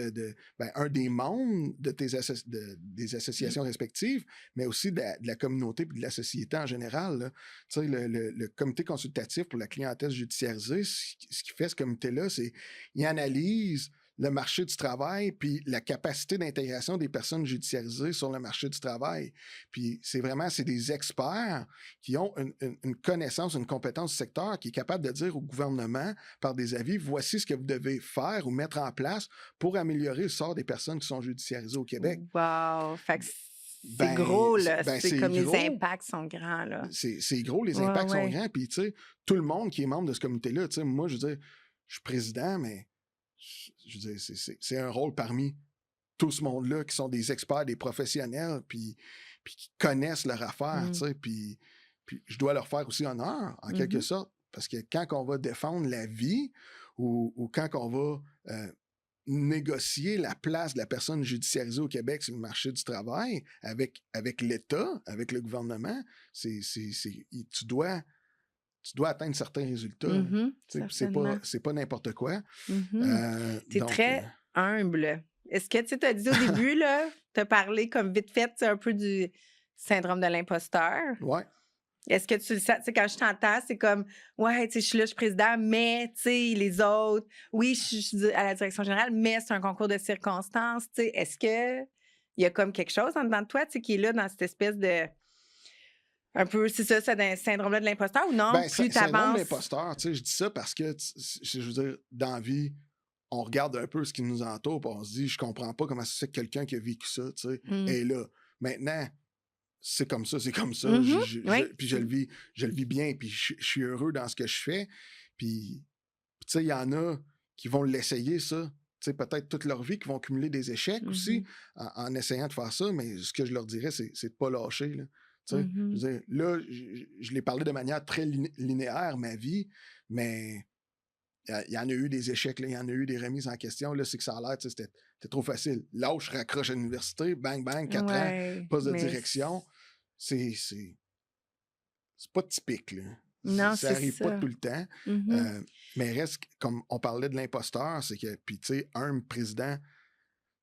un des membres de des Mmh. associations respectives, mais aussi de la communauté et de la société en général, là. Tu sais, le comité consultatif pour la clientèle judiciarisée, ce qui fait ce comité-là, c'est qu'il analyse le marché du travail, puis la capacité d'intégration des personnes judiciarisées sur le marché du travail. Puis c'est des experts qui ont une connaissance, une compétence du secteur qui est capable de dire au gouvernement, par des avis, voici ce que vous devez faire ou mettre en place pour améliorer le sort des personnes qui sont judiciarisées au Québec. Wow! Fait que c'est Ben, gros, là. C'est c'est comme les gros. impacts sont grands, là. C'est gros, les Ouais, impacts sont ouais. grands. Puis, tu sais, tout le monde qui est membre de ce comité-là, tu sais, moi, je veux dire, je suis président, mais je veux dire, c'est un rôle parmi tout ce monde-là qui sont des experts, des professionnels, puis qui connaissent leur affaire, tu Mmh. sais, puis je dois leur faire aussi honneur, en quelque Mhm. sorte, parce que quand on va défendre la vie ou quand on va négocier la place de la personne judiciarisée au Québec sur le marché du travail avec l'État, avec le gouvernement, tu dois atteindre certains résultats, là. Mhm. Tu sais, puis Certainement. c'est pas n'importe quoi. Mhm. Tu es Donc, très humble. Est-ce que tu as dit au début, là, tu as parlé comme vite fait, tu sais, un peu du syndrome de l'imposteur? ouais. Est-ce que tu le sens? Tu sais, quand je t'entends, c'est comme, ouais, tu sais, je suis là, je suis président, mais, tu sais, les autres, oui, je suis à la direction générale, mais c'est un concours de circonstances, tu sais. Est-ce que il y a comme quelque chose en dedans de toi, tu sais, qui est là dans cette espèce de, un peu, c'est ça, c'est un syndrome de l'imposteur ou non? Ben, Plus tu syndrome avances. d'imposteur, tu sais, je dis ça parce que, je veux dire, dans la vie, on regarde un peu ce qui nous entoure, puis on se dit, je comprends pas comment c'est que quelqu'un qui a vécu ça, tu sais, Mm. est là. Maintenant, c'est comme ça, c'est comme ça. Mhm. Oui. Puis je le vis bien, puis je suis heureux dans ce que je fais. Puis tu sais, il y en a qui vont l'essayer, ça, tu sais, peut-être toute leur vie, qui vont cumuler des échecs aussi Mhm. en essayant de faire ça, mais ce que je leur dirais, c'est de pas lâcher, là. Tu sais, je Mhm. veux dire, là, je l'ai parlé de manière très linéaire, ma vie, mais il y en a eu des échecs, là, il y en a eu des remises en question. Là, c'est que ça a l'air, tu sais, c'était trop facile. Lâche, raccroche à l'université, bang, bang, 4 ans, Ouais, poste de mais direction. C'est pas typique, là. non, Ça c'est arrive pas ça. tout le temps. Mhm. Euh, mais reste, comme on parlait de l'imposteur, c'est que, puis tu sais, un président,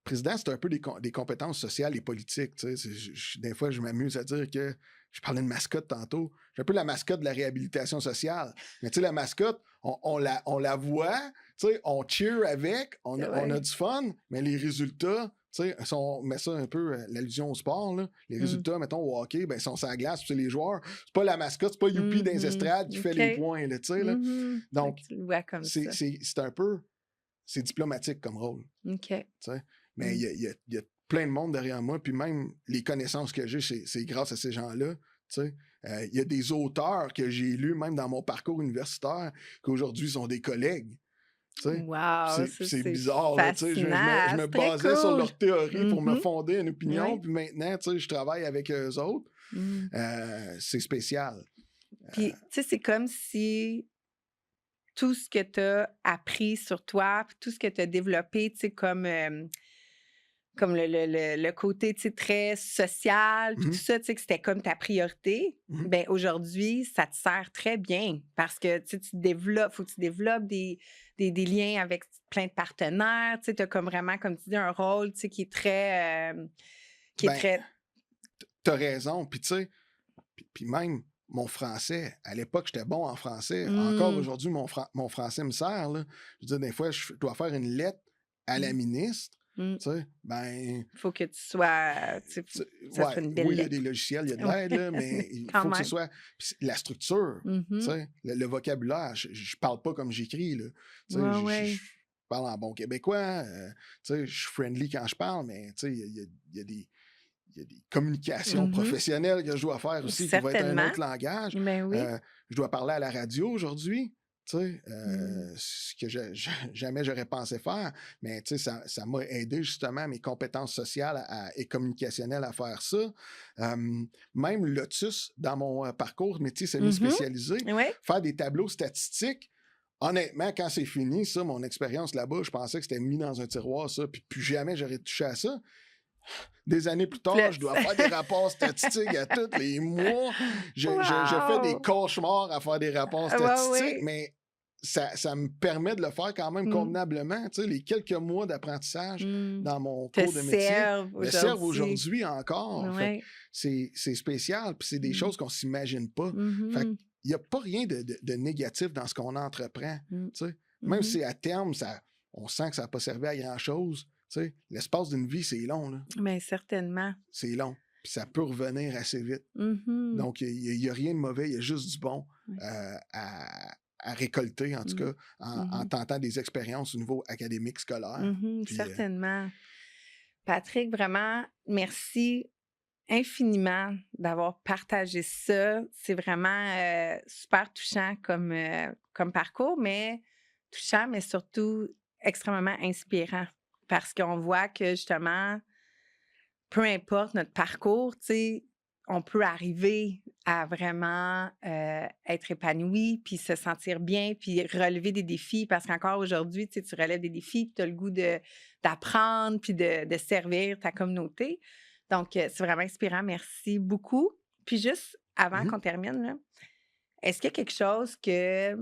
c'est un peu des compétences sociales et politiques. Tu sais. Des fois, je m'amuse à dire que je parlais de mascotte tantôt. J'ai un peu la mascotte de la réhabilitation sociale. Mais tu sais, la mascotte, on la voit, tu sais, on cheer avec, on a Ouais. du fun, mais les résultats, tu sais, si on met ça un peu, l'allusion au sport, là, les résultats, mettons, au hockey, ben, sont sur la glace, puis c'est les joueurs. C'est pas la mascotte, c'est pas Youpi dans les Mhm. estrades qui fait les OK. points, là, tu sais, là. Mhm. Fait Donc, que tu le vois comme ça. c'est un peu, c'est diplomatique comme rôle. OK. Tu sais. Mais Mm. il y a plein de monde derrière moi, puis même les connaissances que j'ai, c'est grâce à ces gens-là. Tu sais. Il y a des auteurs que j'ai lus, même dans mon parcours universitaire, qu'aujourd'hui sont des collègues. Tu sais. Wow, ça C'est c'est bizarre, là, tu sais. Je fascinant, me c'est très basais sur cool. leur théorie pour me Mhm. fonder une opinion, Oui. puis maintenant, tu sais, je travaille avec eux autres. Mm. C'est spécial. Puis, tu sais, c'est comme si tout ce que tu as appris sur toi, puis tout ce que tu as développé, tu sais, comme le côté, tu sais, très social, puis tout Mhm. ça, tu sais, que c'était comme ta priorité, Mhm. ben aujourd'hui, ça te sert très bien parce que, tu sais, tu développes, faut que tu développes des liens avec plein de partenaires, tu sais, tu as comme vraiment, comme tu dis, un rôle, tu sais, qui est Ben, très... t'as raison. Puis, tu sais, puis même mon français, à l'époque, j'étais bon en français. Encore Mmh, aujourd'hui, mon français me sert. Là. Je veux dire, des fois, je dois faire une lettre à la mmh, ministre. mmh. Tu sais, ben, Faut que tu sois, tu sais, faut que ça ouais, soit une belle oui, il y a des lettre. logiciels, il y a de Ouais, l'aide, là, mais mais il quand faut que ce même. soit la structure, tu Mmh. sais, le vocabulaire. Je parle pas comme j'écris, là. Tu sais, Ouais, ouais. je parle en bon québécois. Tu sais, je suis friendly quand je parle, mais tu sais, il y a des il y a des communications Mmh. professionnelles que je dois faire aussi qui va être un Certainement. autre langage. Ben oui. Je dois parler à la radio aujourd'hui, tu sais, Mmh. ce que jamais j'aurais pensé faire, mais tu sais, ça m'a aidé justement mes compétences sociales et communicationnelles à faire ça. Même Lotus, dans mon parcours métier Mmh. semi-spécialisé, Ouais. faire des tableaux statistiques. Honnêtement, quand c'est fini, ça, mon expérience là-bas, je pensais que c'était mis dans un tiroir, ça, puis plus jamais j'aurais touché à ça. Des années plus tard, je Plus. dois faire des rapports statistiques à tous les mois. Je fais des Wow! cauchemars à faire des rapports Ouais, statistiques, ouais. mais ça me permet de le faire quand même Mmh. convenablement. Tu sais, les quelques mois d'apprentissage Mmh. dans mon Te cours de métier servent me servent aujourd'hui. aujourd'hui encore. Fait que Ouais. c'est spécial, puis c'est des Mmh. choses qu'on s'imagine pas. Fait Mmh. qu'il n'y a pas rien de négatif dans ce qu'on entreprend. Mmh. Tu sais. Même Mmh. si à terme, on sent que ça n'a pas servi à grand-chose, tu sais, l'espace d'une vie, c'est long, là. Ben certainement. C'est long. Puis ça peut revenir assez vite. Mmh. Donc, il y a rien de mauvais, il y a juste du bon Ouais. à récolter, en tout Mmh. cas, en Mmh. tentant des expériences au niveau académique, scolaire. Mmh. Puis, Certainement. Patrick, vraiment, merci infiniment d'avoir partagé ça. C'est vraiment, super touchant comme parcours, mais touchant, mais surtout extrêmement inspirant parce qu'on voit que justement, peu importe notre parcours, tu sais, on peut arriver à vraiment, être épanoui, puis se sentir bien, puis relever des défis parce qu'encore aujourd'hui, tu sais, tu relèves des défis, puis tu as le goût d'apprendre, puis de servir ta communauté. Donc, c'est vraiment inspirant. Merci beaucoup. Puis juste avant mhm, qu'on termine, là, est-ce qu'il y a quelque chose que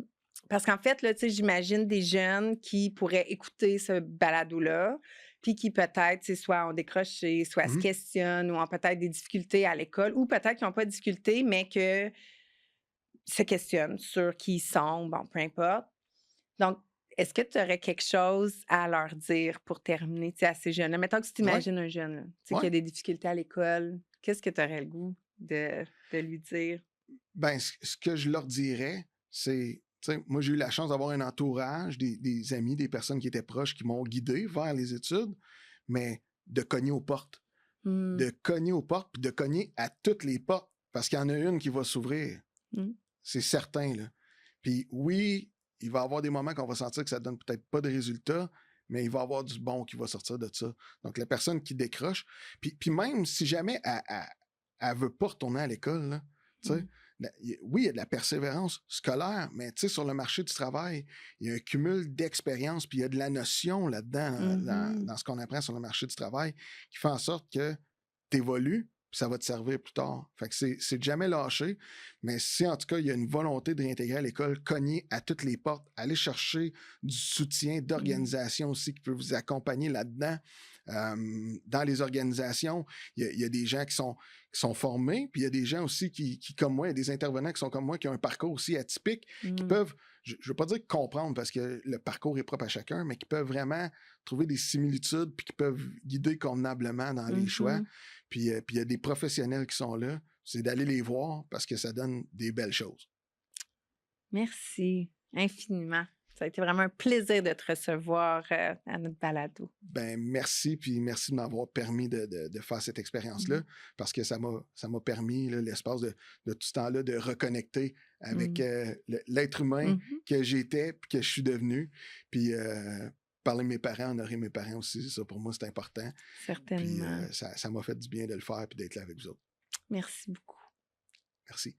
parce qu'en fait, là, tu sais, j'imagine des jeunes qui pourraient écouter ce balado-là, puis qui peut-être, tu sais, soit ont décroché, soit se mhm. questionnent ou ont peut-être des difficultés à l'école ou peut-être qu'ils n'ont pas de difficultés, mais que se questionnent sur qui ils sont, bon, peu importe. Donc, est-ce que tu aurais quelque chose à leur dire pour terminer, tu sais, à ces jeunes-là? Mettons que tu Ouais, t'imagines un jeune, là, tu sais, qui ouais. a des difficultés à l'école, qu'est-ce que tu aurais le goût de lui dire? Ben, ce que je leur dirais, c'est, tu sais, moi, j'ai eu la chance d'avoir un entourage, des amis, des personnes qui étaient proches, qui m'ont guidé vers les études, mais de cogner aux portes. Mmh. De cogner aux portes, puis de cogner à toutes les portes, parce qu'il y en a une qui va s'ouvrir. Mmh. C'est certain, là. Puis oui, il va y avoir des moments qu'on va sentir que ça donne peut-être pas de résultats, mais il va y avoir du bon qui va sortir de ça. Donc, la personne qui décroche, puis même si jamais elle veut pas retourner à l'école, là, tu sais, Mmh. oui, il y a de la persévérance scolaire, mais tu sais, sur le marché du travail, il y a un cumul d'expérience, puis il y a de la notion là-dedans, Mhm. dans ce qu'on apprend sur le marché du travail, qui fait en sorte que tu évolues, puis ça va te servir plus tard. Fait que c'est de jamais lâcher, mais si en tout cas, il y a une volonté de réintégrer à l'école, cogner à toutes les portes, aller chercher du soutien Mhm. d'organisation aussi qui peut vous accompagner là-dedans. Dans les organisations, il y a des gens qui sont formés, puis il y a des gens aussi comme moi, il y a des intervenants qui sont comme moi, qui ont un parcours aussi atypique, qui Mhm. peuvent, je ne veux pas dire comprendre parce que le parcours est propre à chacun, mais qui peuvent vraiment trouver des similitudes, puis qui peuvent guider convenablement dans les choix. Mhm. Puis il y a des professionnels qui sont là, c'est d'aller les voir parce que ça donne des belles choses. Merci infiniment. Ça a été vraiment un plaisir de te recevoir à notre balado. Ben, merci, puis merci de m'avoir permis de faire cette expérience-là, Mhm. parce que ça m'a permis, là, l'espace de tout ce temps-là, de reconnecter avec l'être humain Mhm. que j'étais, puis que je suis devenu. Puis parler de mes parents, honorer mes parents aussi, ça pour moi, c'est important. Puis Certainement. ça m'a fait du bien de le faire, puis d'être là avec vous autres. Merci beaucoup. Merci.